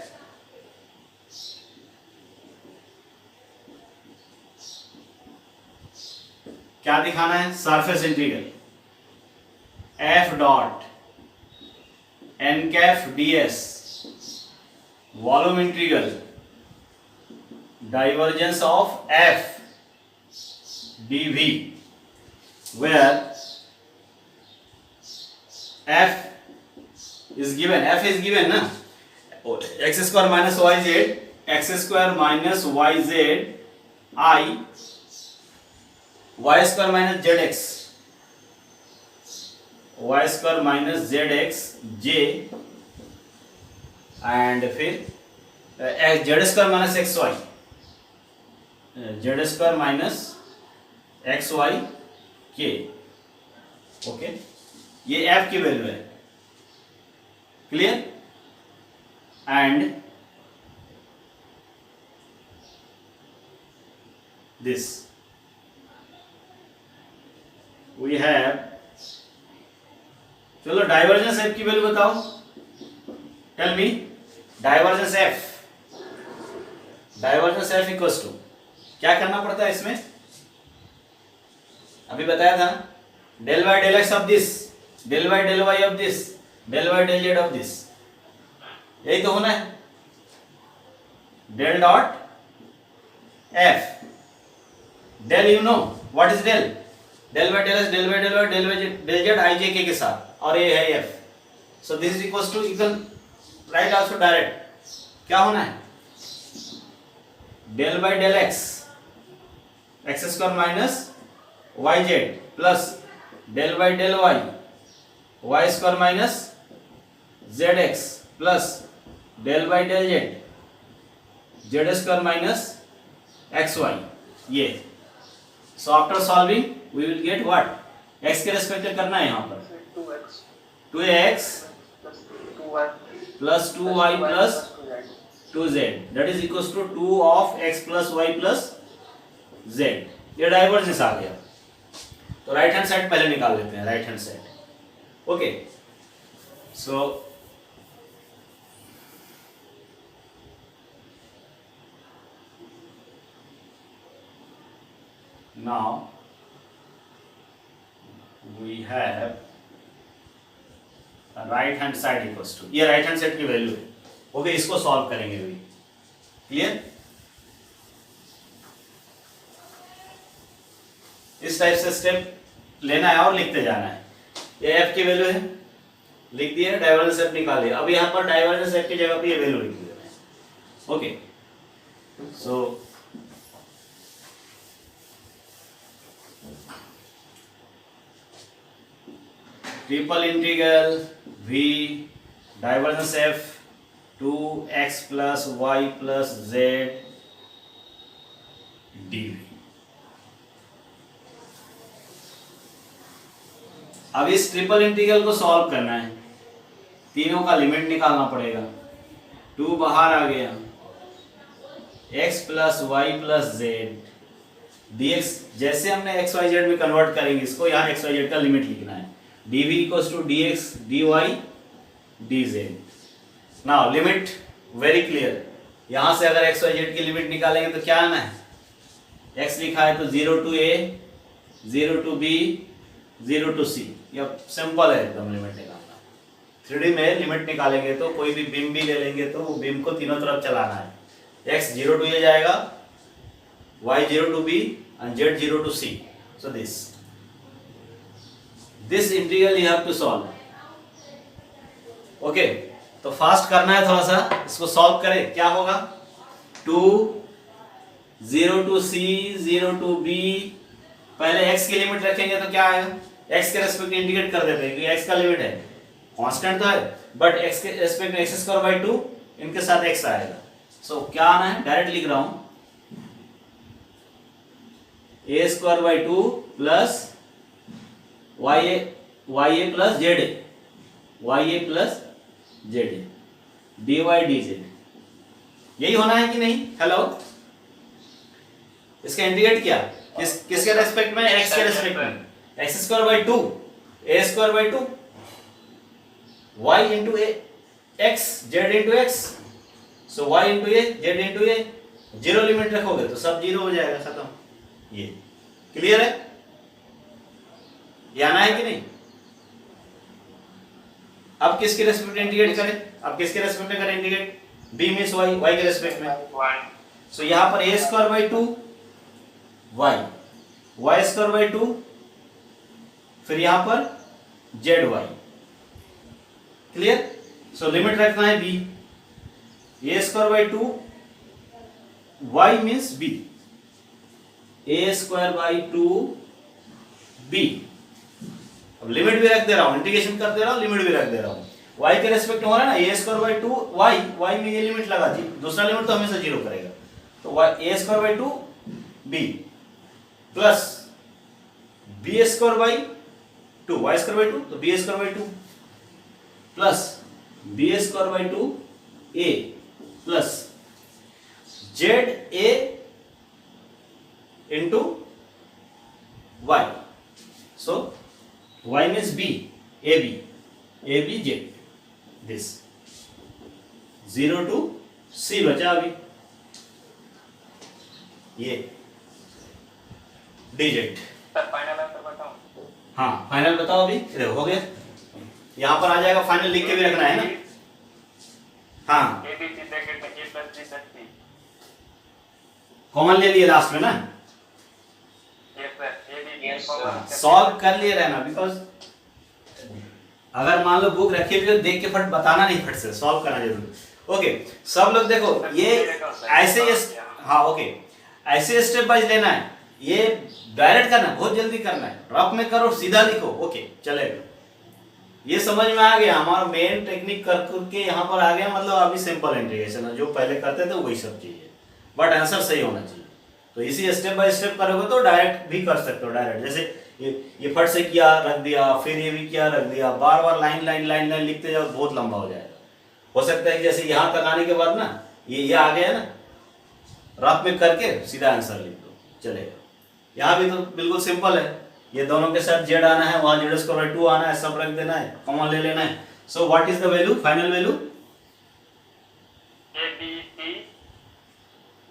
क्या दिखाना है, surface integral f dot n Kaif ds volume integral divergence of f dv where f is given ना, x square minus yz, x square minus yz I, y square minus zx, y square minus zx j, and फिर z square minus xy, z square minus xy k। Okay, ये f की value है, clear. And this we have, चलो divergence f की value बताओ, tell me divergence f equals to, क्या करना पड़ता है इसमें, अभी बताया था, del y del x of this, del y del y of this, del y del z of this, यही तो होना है। Del dot F, del you know what is del, del y del x del y del y del y del z i j k के साथ, और ये है F. So this is equals to, you can write also direct, क्या होना है, del by del x, x square minus y z plus del by del y, y square minus z x plus del by del z, z square minus x Y, ये। So after solving we will get what, x के respect में करना है यहाँ पर 2x plus 2y plus 2z, that is equals to 2 of x plus y plus z। ये divergence आ गया, तो राइट हैंड साइड पहले निकाल लेते हैं, right hand side. Okay, so now we have right hand side equals to, ये right hand side की वैल्यू है। ओके, इसको सॉल्व करेंगे अभी, क्लियर। इस टाइप से स्टेप लेना है और लिखते जाना है। ये एफ की वैल्यू है, लिख दिया, डाइवर्जेंस एफ निकाल लिया। अब यहाँ पर डाइवर्जेंस एफ की जगह पे ये वैल्यू लिख देना है। ओके, सो triple integral v divergence f 2x plus y plus z dv। अब इस ट्रिपल इंटीग्रल को सॉल्व करना है, तीनों का लिमिट निकालना पड़ेगा। 2 बाहर आ गया, x plus y plus z dx, जैसे हमने एक्स वाई जेड में कन्वर्ट करेंगे इसको, यहाँ एक्स वाई जेड का लिमिट लिखना है। dv equals to dx dy dz। Now limit very clear, यहाँ से अगर एक्स वाई जेड की लिमिट निकालेंगे तो क्या आना है, x लिखा है तो 0 to a, 0 to b, 0 to c। यह सिंपल है एकदम लिमिट निकालना। 3D में लिमिट निकालेंगे तो कोई भी बीम भी ले लेंगे तो वो बीम को तीनों तरफ चलाना है। x 0 टू a जाएगा, y 0 to b and z 0 to c. So this integral you have to solve. Okay, तो फास्ट करना है थोड़ा सा, इसको सॉल्व करें। क्या होगा, 2 0 to c 0 to b, पहले x की लिमिट रखेंगे तो क्या आएगा, x के रेस्पेक्ट में इंडिकेट कर देते हैं क्योंकि x का लिमिट है, कांस्टेंट तो है बट x के रेस्पेक्ट में x² 2 इनके साथ x आएगा। सो क्या आना है, डायरेक्ट लिख रहा हूं a² 2 plus ya plus za dy dz। यही होना है कि नहीं, हेलो। इसका इंटीग्रेट क्या, किसके रेस्पेक्ट में, x के रेस्पेक्ट में, x² 2 a² 2 y into x z into x, so y into a z into a। Zero limit रखोगे तो सब जीरो हो जाएगा, खत्म। ये क्लियर है, ये आना है कि नहीं। अब किसके रेस्पेक्ट में इंटीग्रेट करें, अब किसके रेस्पेक्ट में करें integrate, b means y, y के रेस्पेक्ट में। सो यहां पर a² 2 y² 2, फिर यहां पर zy। क्लियर, सो लिमिट रखना है b, a² 2 y means b, a² 2 b। अब लिमिट भी रख दे रहा हूं, इंटीग्रेशन कर दे रहा हूं, लिमिट भी रख दे रहा हूं। y के रेस्पेक्ट में हो रहा है ना, a² 2 y में ये लिमिट लगा दी, दूसरा लिमिट तो हमेशा जीरो करेगा, तो a² 2 b plus b² 2 y² 2 तो b² 2 plus b² 2 a plus za into y, so y means b, ab z, this 0 to c बचा अभी ये dz। सर फाइनल आंसर बताओ। हाँ फाइनल बताओ, अभी इधर हो गया, यहाँ पर आ जाएगा, फाइनल लिख के भी रखना है ना। हाँ a b c ब्रैकेट में a plus b plus c, common ले लिए लास्ट में ना, yes sir, a b Yes, sir. Solve कर लिए रहना, बिकॉज अगर मान लो बुक रखी हुई तो देख के फट बताना नहीं, फट से सॉल्व करना जरूर। ओके सब लोग देखो, ये ऐसे ये, हाँ ओके, ऐसे स्टेप वाइज लेना है, ये डायरेक्ट करना, बहुत जल्दी करना है, रफ में करो, सीधा लिखो, ओके चलेगा। ये समझ में आ गया, हमारा मेन टेक्निक कर करके यहाँ पर आ गया, मतलब अभी सिंपल इंटीग्रेशन है, जो पहले करते थे वही सब चीज है, बट आंसर सही होना चाहिए। तो इसी स्टेप बाय स्टेप करोगे तो डायरेक्ट भी कर सकते हो, डायरेक्ट जैसे ये फट से किया रख दिया, फिर ये भी किया रख दिया, बार बार लाइन लाइन लाइन लाइन लिखते जाओ बहुत लंबा हो जाएगा। हो सकता है कि जैसे यहाँ तक आने के बाद ना ये आ गया ना, रफ में करके सीधा आंसर लिख दो, चलेगा। यहाँ भी तो बिल्कुल सिंपल है, ये दोनों के साथ जेड आना है, वहाँ z² 2 आना है, सब रख देना है, कॉमन ले लेना है। So what is the value, final value, a b c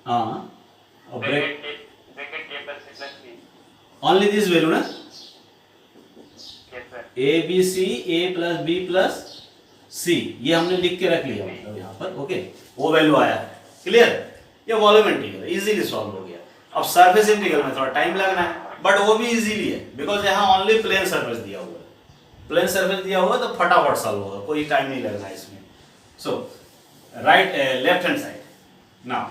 हाँ bracket a plus c plus c, only this value ना, yes sir, a b c a plus b plus c, ये हमने लिख के रख लिया मतलब यहाँ पर, ओके वो वैल्यू आया है, क्लियर। ये वॉल्यूम इंटीग्रल इजीली सॉल्व हो गया। अब सरफेस इंटीग्रल में थोड़ा टाइम लगना है, बट वो भी इजीली है, बिकॉज यहाँ ओनली प्लेन सरफेस दिया हुआ है, प्लेन सरफेस दिया हुआ है तो फटाफट सॉल्व होगा, कोई टाइम नहीं लगना है इसमें। So right left hand side now,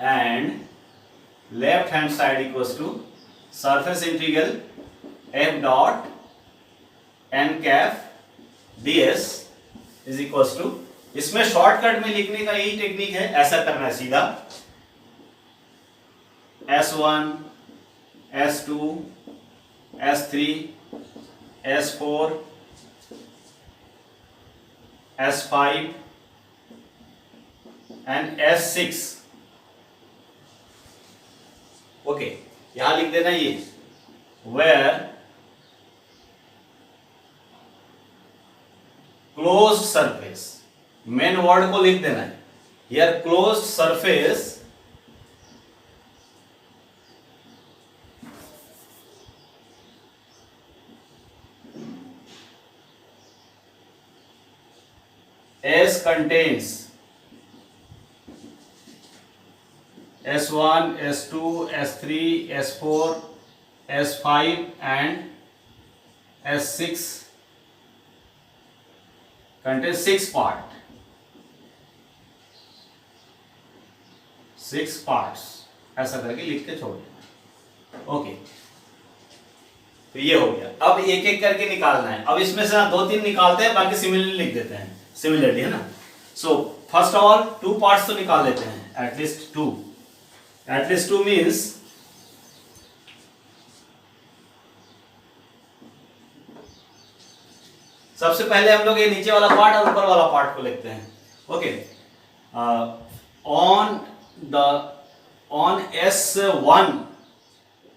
and left hand side equals to surface integral f dot n cap ds is equals to, इसमें शॉर्टकट में लिखने का यही टेक्निक है, ऐसा करना है सीधा, S1, S2, S3, S4, S5 and S6. Okay, यहां लिख देना ये where closed surface, main word को लिख देना है here, closed surface S contains S1, S2, S3, S4, S5 and S6 contains 6 parts, ऐसा करके लिख के छोड़ देना। ओके, तो ये हो गया। अब एक एक करके निकालना है। अब इसमें से 2-3 निकालते हैं, बाकी सिमिलरली लिख देते हैं, सिमिलरली है ना। So first of all 2 parts तो निकाल लेते हैं, एटलीस्ट 2 मीन्स सबसे पहले हम लोग ये नीचे वाला पार्ट और ऊपर वाला पार्ट को लिखते हैं। ओके, ऑन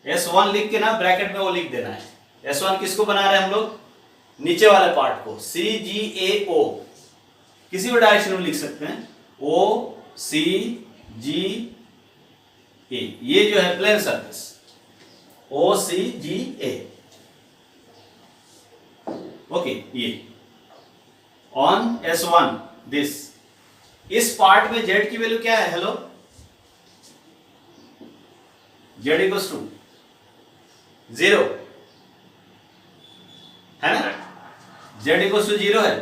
S1 लिख के ना ब्रैकेट में वो लिख देना है। S1 किसको बना रहे हैं हम लोग? नीचे वाले पार्ट को, CGAO, किसी भी डायरेक्शन में लिख सकते हैं, OCGA, ये जो है प्लेन सरफेस, OCGA। ओके, ये ऑन S1 दिस, इस पार्ट में Z की वैल्यू क्या है? हेलो, Z इक्वल्स टू 0 है ना, Z इक्वल्स टू 0 है।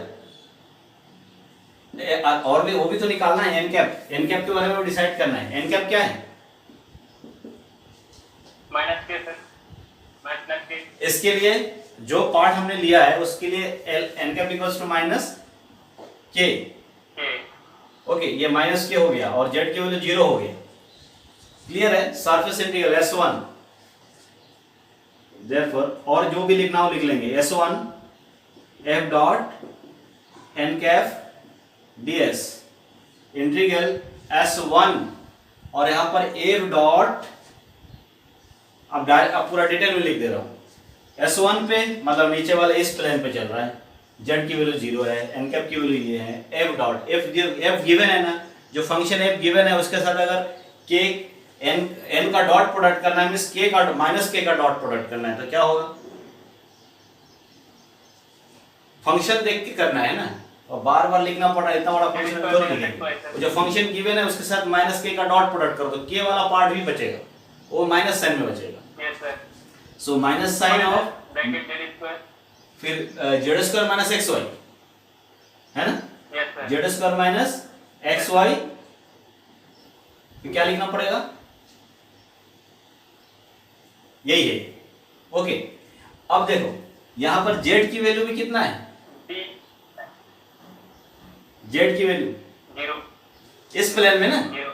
और भी वो भी तो निकालना है, एन कैप के बारे में डिसाइड करना है। एन कैप क्या है? माइनस के सर, माइनस के। इसके लिए जो पार्ट हमने लिया है उसके लिए n cap equals to minus k. Okay, ये माइनस के हो गया और जेड की वैल्यू 0 हो गया। क्लियर है? सरफेस इंटीग्रल S1, देयरफॉर और जो भी लिखना हो लिख लेंगे, S1 F dot n cap ds integral S1, और यहां पर F डॉट, अब पूरा डिटेल में लिख दे रहा हूं। S1 पे मतलब नीचे वाले इस प्लेन पे चल रहा है, Z की वैल्यू 0 है, एन कैप की वैल्यू ये है, F डॉट, F गिवन है ना, जो फंक्शन F गिवन है उसके साथ अगर k n का डॉट प्रोडक्ट करना है, मींस k का माइनस k का डॉट प्रोडक्ट करना है, तो क्या होगा? फंक्शन देख के करना है ना, और बार बार लिखना पड़ रहा है, इतना बड़ा फंक्शन क्यों लिखेंगे? जो फंक्शन गिवन है उसके साथ माइनस k का डॉट प्रोडक्ट कर दो, k वाला पार्ट भी बचेगा, वो माइनस साइन में बचेगा। Yes sir. So minus sign of bracket z square, फिर z square minus x y है ना, yes sir. Z square minus x y, फिर क्या लिखना पड़ेगा? यही है। ओके, अब देखो यहां पर जेड की वैल्यू भी कितना है? जेड की वैल्यू 0, इस प्लेन में ना, 0।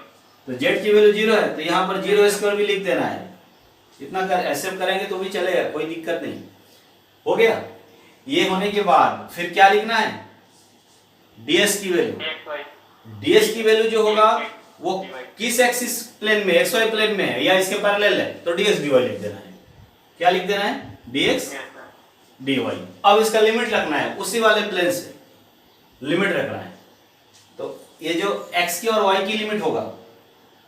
तो जेड की वैल्यू 0 है, तो यहां पर 0 स्क्वायर भी लिख देना है। इतना कर ऐसे करेंगे तो भी चलेगा, कोई दिक्कत नहीं। हो गया? ये होने के बाद फिर क्या लिखना है? ds की वैल्यू, ds की वैल्यू जो होगा वो किस एक्सिस प्लेन में, xy प्लेन में है या इसके पैरेलल है, तो dx dy लिख देना है। क्या लिख देना है? dx dy। अब इसका लिमिट रखना है, उसी वाले प्लेन से लिमिट रखना है। तो ये जो x की और y की लिमिट होगा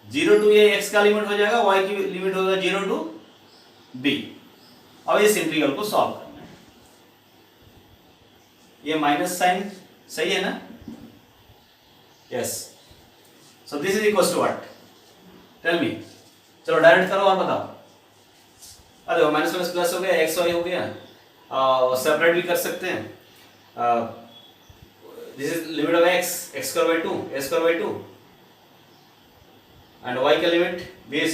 0 टू, ये x का लिमिट हो जाएगा, y की लिमिट होगा 0 टू b। अब इस इंटीग्रल को सॉल्व करना है। ये माइनस साइन सही है ना? Yes. So this is equals to what? Tell me. चलो डायरेक्ट करो और बताओ। अरे माइनस माइनस प्लस हो गया, एक्स वाई हो गया, सेपरेट भी कर सकते हैं। This is limit of x, x square by 2, a square by 2, and y का limit base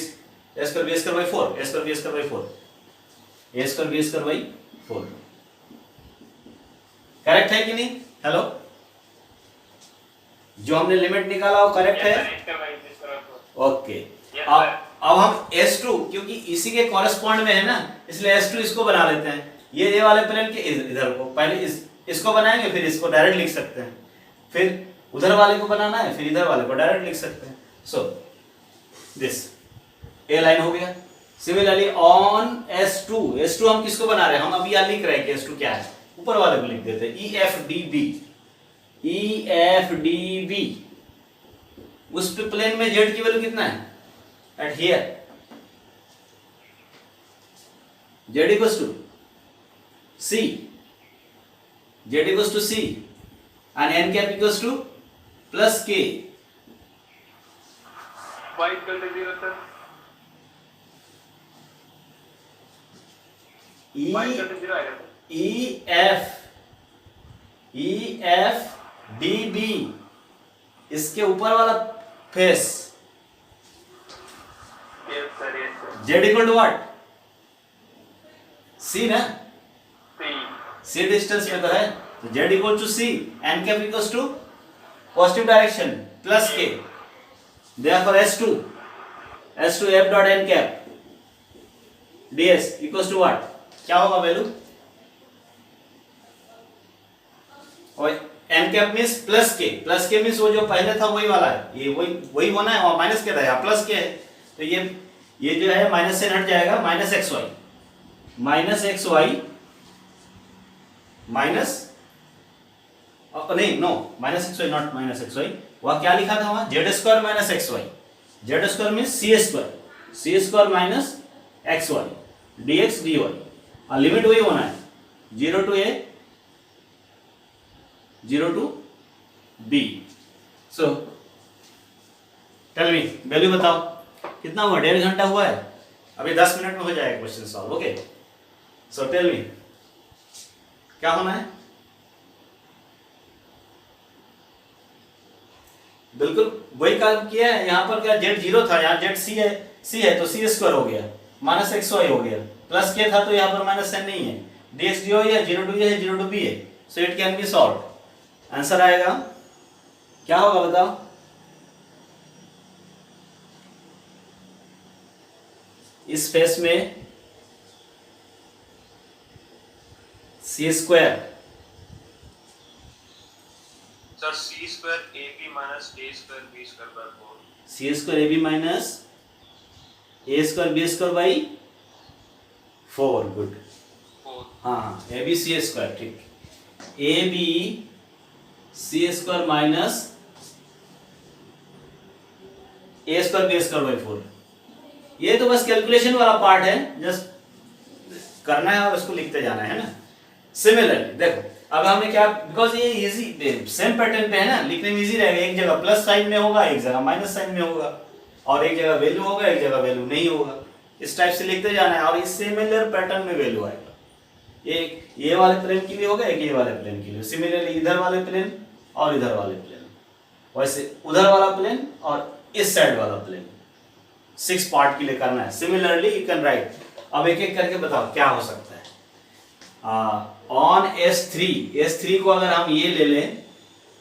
a square b square by 4, a square b square by 4, a square b square by 4। Correct है कि नहीं? Hello, जो हमने limit निकाला वो correct है? Okay. अब हम S2 क्योंकि इसी के कॉरेस्पॉन्ड में है ना, इसलिए S2 इसको बना लेते हैं। ये वाले प्लेन के इधर को पहले इसको बनाएंगे, फिर इसको डायरेक्ट लिख सकते हैं, फिर उधर वाले को बनाना है, फिर इधर वाले को डायरेक्ट लिख सकते हैं। सो दिस ए लाइन हो गया। सिमिलरली ऑन S2 हम किसको बना रहे हैं, हम अभी यहाँ लिख रहे हैं कि S2 क्या है, ऊपर वाले को लिख देते हैं EFDB। उस पे प्लेन में Z की वैल्यू कितना है eight here, Z equals to C, Z equals to C and n cap equals to plus K। y equal to 0 sir, y equal to 0 आएगा सर। EFDB इसके ऊपर वाला face yes sir, Z equal to what, C ना, C, C distance में तो है, तो Z equal to C, n cap equals to positive direction plus K, therefore S2 F dot n cap ds equals to what, क्या होगा value, और n cap means plus के means वो जो पहले था वही वाला है, ये वही होना है, और माइनस के था, यहाँ प्लस के है, तो ये जो है माइनस से हट जाएगा, माइनस एक्स वाई नहीं no minus x y not minus x y, वह क्या लिखा था वहाँ, z square minus x y, z square means c square minus x y d x d y, और लिमिट वही होना है 0 to a 0 to b। So tell me value बताओ कितना हुआ, 1.5 घंटा हुआ है, अभी 10 मिनट में हो जाएगा question solve. Okay so tell me क्या होना है, बिल्कुल वही काम किया है, यहाँ पर क्या जेड 0 था, यहाँ जेड सी है तो सी स्क्वायर हो गया, माइनस एक्स वाई हो गया, प्लस के था तो यहाँ पर माइनस एन नहीं है, डी एक्स डी वाई है, 0 to a है 0 to b है, so it can be solve. Answer आएगा क्या होगा बताओ, इस फेस में c square sir c square a b minus a square b square by 4, c square a b minus a square b square by 4, good, 4 हाँ a b c square, ठीक, a b c square minus a square b square by 4, ये तो बस calculation वाला part है, just करना है और उसको लिखते जाना है ना। सिमिलरली देखो अब हमने क्या, बिकॉज ये इजी सेम पैटर्न पे है ना, लिखने में इजी रहेगा, एक जगह प्लस साइन में होगा, एक जगह माइनस साइन में होगा, और एक जगह वैल्यू होगा, एक जगह वैल्यू नहीं होगा, इस टाइप से लिखते जाना है, और इस सिमिलर पैटर्न में वैल्यू आएगा, एक ये वाले प्लेन के लिए होगा, एक ये वाले प्लेन के लिए, सिमिलरली इधर वाले प्लेन और इधर वाले प्लेन, वैसे उधर वाला प्लेन और इस साइड वाला प्लेन, 6 पार्ट के लिए करना है। सिमिलरली यू कैन राइट, अब एक एक करके बताओ क्या हो सकता है। ऑन S3 को अगर हम ये ले लें,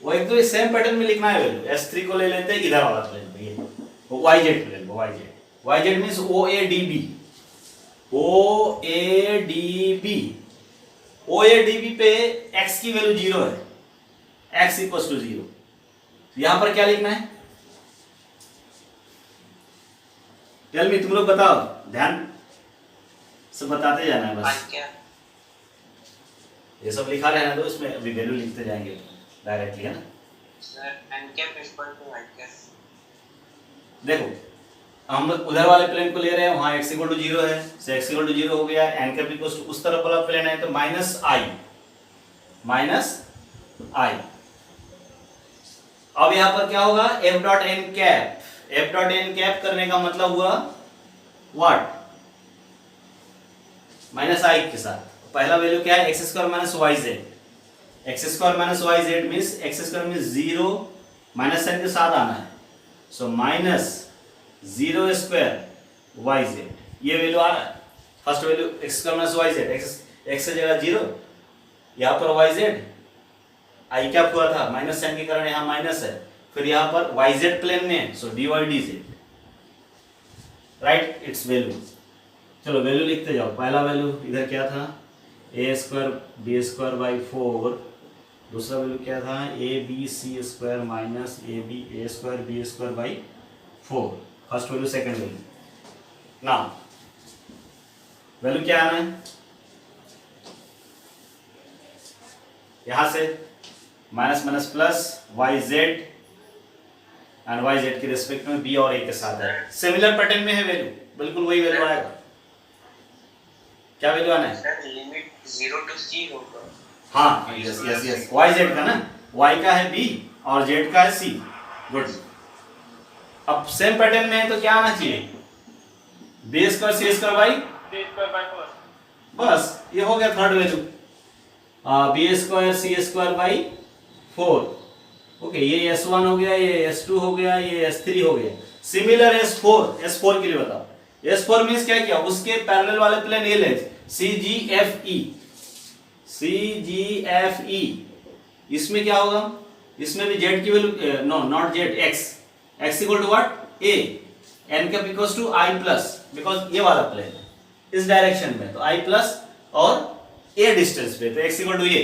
वो एक तो सेम पैटर्न में लिखना है वैल्यू, S3 को ले लेते हैं इधर वाला प्लेन पे, ये YZ प्लेन को, YZ मींस OADB पे x की वैल्यू 0 है, x इक्वल्स टू 0, यहां पर क्या लिखना है, टेल मी, तुम लोग बताओ, ध्यान से बताते जाना है बस, क्या ये सब लिखा रहना, तो इसमें अभी वैल्यू लिखते जाएंगे डायरेक्टली, है ना। Sir n cap equal to y cap, देखो हम लोग उधर वाले प्लेन को ले रहे हैं, वहां x इक्वल टू 0 है, so x इक्वल टू 0 हो गया, n कैप इक्वल टू उस तरफ वाला प्लेन है तो माइनस i। अब यहां पर क्या होगा, f डॉट n कैप करने का मतलब हुआ व्हाट, माइनस i के साथ पहला वैल्यू क्या है, x square minus y z means x square means 0 minus sign के साथ आना है, so minus 0 square y z, ये वैल्यू आ रहा है, first value x square minus y z, x की जगह 0, यहाँ पर वाई जेड, आई क्या हुआ था माइनस साइन के कारण यहाँ माइनस है, फिर यहाँ पर वाई जेड प्लेन में, so d y d z, right its value. चलो वैल्यू लिखते जाओ। पहला वैल्यू इधर क्या था, a square b square by 4। दूसरा वैल्यू क्या था, a b c square minus a b a square b square by 4। First value, second value. ना वैल्यू क्या आना है, यहां से minus minus plus y z and y z के रिस्पेक्ट में बी और ए के साथ है। सिमिलर पैटर्न में है वैल्यू, बिल्कुल वही वैल्यू आएगा। क्या वैल्यू आना है, सर लिमिट 0 to c होगा। हाँ yes yes yes, y z का ना, वाई का है बी और जेड का है सी। गुड। अब सेम पैटर्न में है तो क्या आना चाहिए, b square c square by, C square by 4. बस ये हो गया third value, b square c square by 4। Okay, ये S1 हो गया, ये S2 हो गया, ये S3 हो गया। सिमिलर S4 के लिए बताओ। S4 मींस क्या किया, उसके पैरेलल वाले प्लेन ये ले CGFE। इसमें क्या होगा, इसमें भी Z की value, no not Z, x equal to what, A, n का equals to I plus, because ये वाला प्लेन है इस डायरेक्शन में, तो I प्लस और A डिस्टेंस पे, तो x equal to A।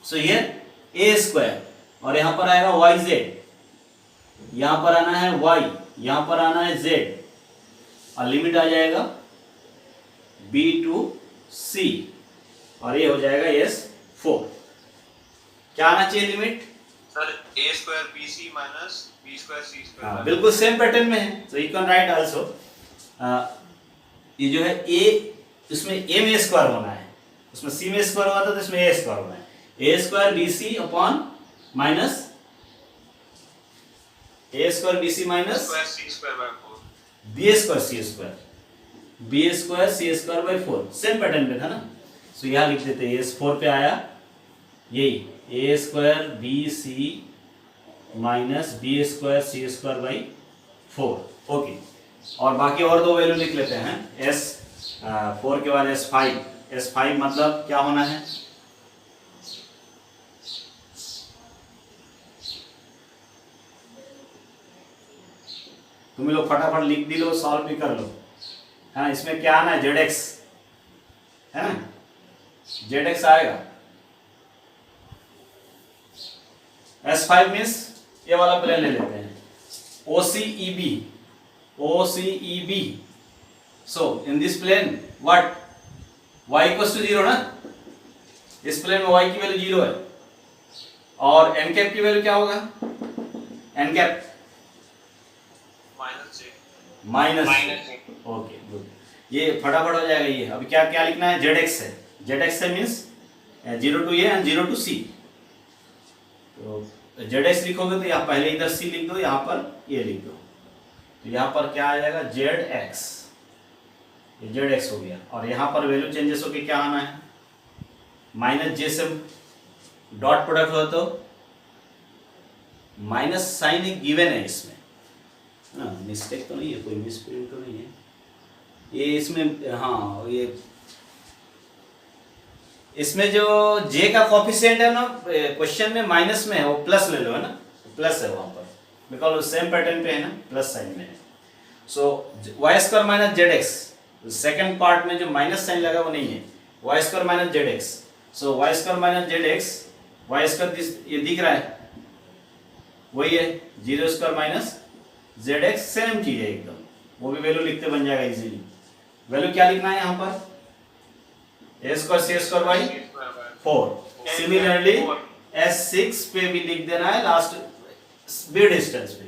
So here A square और यहां पर आएगा वाई जेड, यहां पर आना है y, यहां पर आना है z, और लिमिट आ जाएगा b टू c, और ये हो जाएगा S4। क्या आना चाहिए limit, sir a square b c minus b square c हाँ स्क्वायर। बिल्कुल सेम पैटर्न में है, तो यू कैन राइट आल्सो। ये जो है a, इसमें a में स्क्वायर होना है, उसमें c में स्क्वायर हुआ था तो इसमें a स्क्वायर होना है। a square b c upon minus a square b c minus square c square by 4। B square c square, b square c square by 4, same pattern में था ना। सो यहाँ लिख देते हैं S4 पे आया यही a square b c minus b square c square by 4। Okay, और बाकी और दो वैल्यू लिख लेते हैं। S4 के बाद S5 मतलब क्या होना है, तुम लोग फटाफट लिख भी लो, सॉल्व भी कर लो, है ना। इसमें क्या आना है, ZX, है ना, ZX आएगा। S5 मीन्स ये वाला प्लेन ले लेते हैं, OCEB। So in this plane what, y equals to 0 ना, इस प्लेन में y की वैल्यू 0 है, और n कैप की वैल्यू क्या होगा, n cap minus. Okay good, ये फटाफट हो जाएगा। ये अभी क्या क्या लिखना है, ZX है, ZX है मीन्स 0 to A and 0 to C। तो ZX लिखोगे तो यहाँ पहले इधर C लिख दो, यहाँ पर A लिख दो, तो यहाँ पर क्या आ जाएगा ZX, ये ZX हो गया। और यहाँ पर वैल्यू चेंजेस होके क्या आना है, माइनस J से डॉट प्रोडक्ट हो तो माइनस साइन एक गिवन है इसमें, हाँ मिस्टेक तो नहीं है, कोई मिसप्रिंट तो नहीं है ये इसमें। हाँ ये इसमें जो J का कॉफिशिएंट है ना, क्वेश्चन में माइनस में है, वो प्लस ले लो, है ना, प्लस है वहां पर, बिकॉज सेम पैटर्न पे है ना, प्लस साइन में है। So y square minus ZX, second part में जो माइनस साइन लगा वो नहीं है, y square minus ZX। So y square minus ZX, y square ये दिख रहा है वही है, 0 स्क्वायर माइनस ZX, सेम चीज है एकदम, वो भी वैल्यू लिखते बन जाएगा इजीली। वैल्यू क्या लिखना है यहाँ पर, a square c square by 4। Similarly S6 पे भी लिख देना है, लास्ट बी डिस्टेंस पे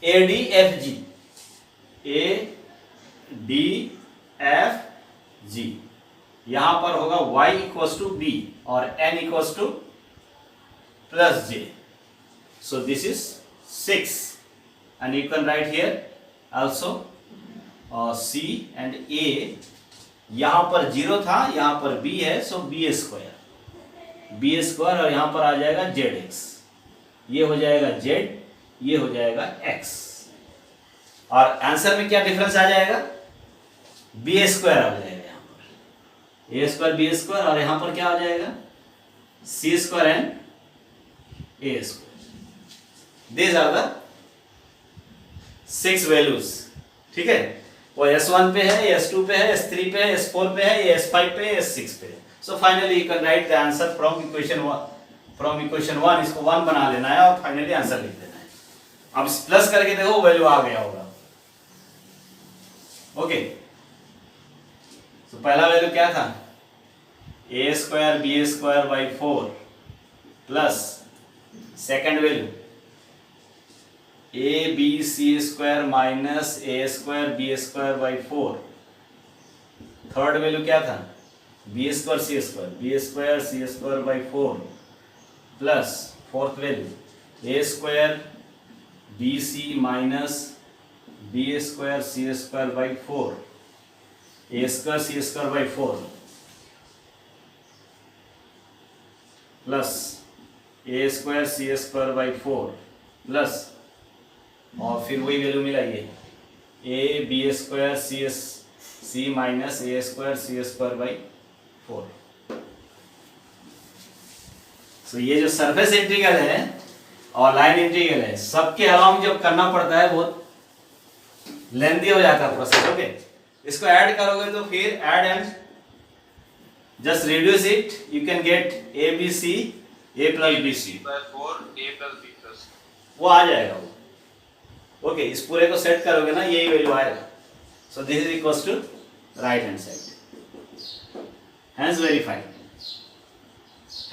ADFG, ADFG। यहां पर होगा y इक्वल्स टू b और n equals to plus j। So this is 6 and you can write here also C and A, यहाँ पर 0 था, यहाँ पर B है, so B स्क्वायर और यहाँ पर आ जाएगा ZX, ये हो जाएगा Z, ये हो जाएगा X, और आंसर में क्या डिफरेंस आ जाएगा, B स्क्वायर आ जाएगा यहाँ पर, A स्क्वायर B स्क्वायर, और यहाँ पर क्या आ जाएगा C square and A square. These are the 6 values ठीक है, वो S1 पे है, S2 पे है, S3 पे है, S4 पे है, S5 पे है, S6 पे है। So finally you can right the answer from equation 1, इसको 1 बना लेना है और फाइनली आंसर लिख देना है। अब प्लस करके देखो वैल्यू आ गया होगा। ओके, तो पहला वैल्यू क्या था, a²b² 4 plus second value abc² minus a²b² 4। Third value क्या था, b²c² 4 plus fourth value a²bc minus b²c² 4 a²c² 4 plus a²c² 4 plus और फिर वही वैल्यू मिला ये ab² माइनस a²c² 4। तो ये जो सरफेस इंटीग्रल है और लाइन इंटीग्रल है, सबके अलावा जब करना पड़ता है बहुत लेंथी हो जाता है प्रोसेस। ओके, इसको ऐड करोगे तो फिर add and just reduce it, you can get abc a plus bc, 4 a plus b plus वो आ जाएगा वो। ओके, इस पूरे को सेट करोगे ना, यही वैल्यू आएगा। So this is equals to right hand side, hence verified,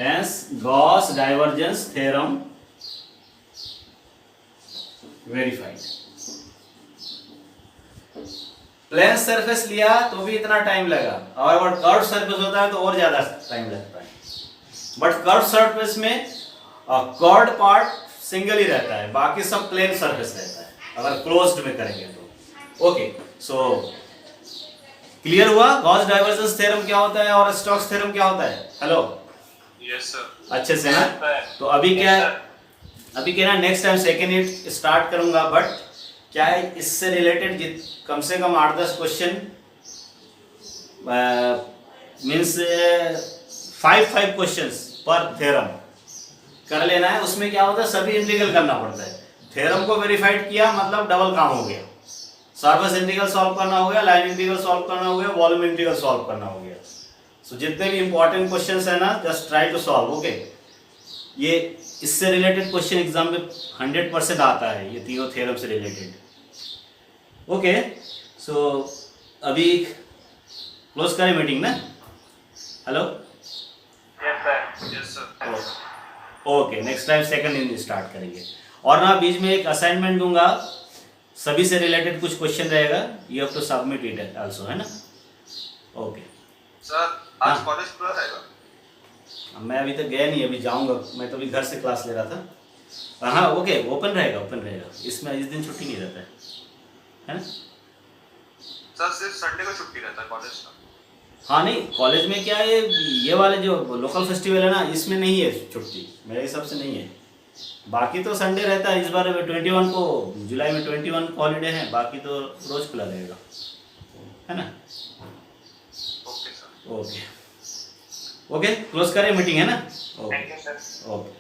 hence Gauss divergence theorem verified. Plane surface लिया तो भी इतना टाइम लगा, और अगर कर्व सरफेस होता है तो और ज्यादा टाइम लगता है। बट कर्व सरफेस में कर्व्ड पार्ट सिंगल ही रहता है, बाकी सब प्लेन सरफेस रहता है अगर क्लोज्ड में करेंगे तो। ओके, सो क्लियर हुआ गॉस डाइवर्जेंस थ्योरम क्या होता है और स्टोक्स थ्योरम क्या होता है। हेलो, yes sir अच्छे से ना। तो अभी क्या है, अभी क्या ना next time second unit start करूंगा, बट क्या है इससे रिलेटेड कम से कम 8-10 क्वेश्चन मीन्स 5 क्वेश्चंस पर थ्योरम कर लेना है। उसमें क्या होता है, सभी इंटीग्रल करना पड़ता है। थ्योरम को वेरीफाइड किया मतलब डबल काम हो गया, सरफेस इंटीग्रल सॉल्व करना हो गया, लाइन इंटीग्रल सॉल्व करना हो गया, वॉल्यूम इंटीग्रल सॉल्व करना हो गया। सो जितने भी इंपॉर्टेंट क्वेश्चंस है ना, just try to solve. Okay, ये इससे रिलेटेड क्वेश्चन एग्जाम में 100% आता है, ये तीनों थ्योरम से रिलेटेड। ओके, सो अभी क्लोज करें मीटिंग ना। Hello, Yes, sir. yes sir okay, next time second unit start करेंगे। और ना बीच में एक असाइनमेंट दूंगा, सभी से रिलेटेड कुछ क्वेश्चन रहेगा, you have to submit it also, है ना। ओके सर, हाँ। आज कॉलेज खुला रहेगा? मैं अभी तक गया नहीं, अभी जाऊंगा, मैं तो अभी घर से क्लास ले रहा था। हाँ ओके, ओपन रहेगा, इसमें इस दिन छुट्टी नहीं रहता है ना। सर सिर्फ संडे को छुट्टी रहता है कॉलेज का? हाँ नहीं, कॉलेज में क्या है, ये वाले जो लोकल फेस्टिवल है ना, इसमें नहीं है छुट्टी, मेरे हिसाब से नहीं है। बाकी तो संडे रहता है। इस बार 21 को, जुलाई में 21 को हॉलीडे है, बाकी तो रोज खुला रहेगा, है ना। Okay sir. ओके, क्लोज करें मीटिंग, है ना। Thank you, sir. ओके।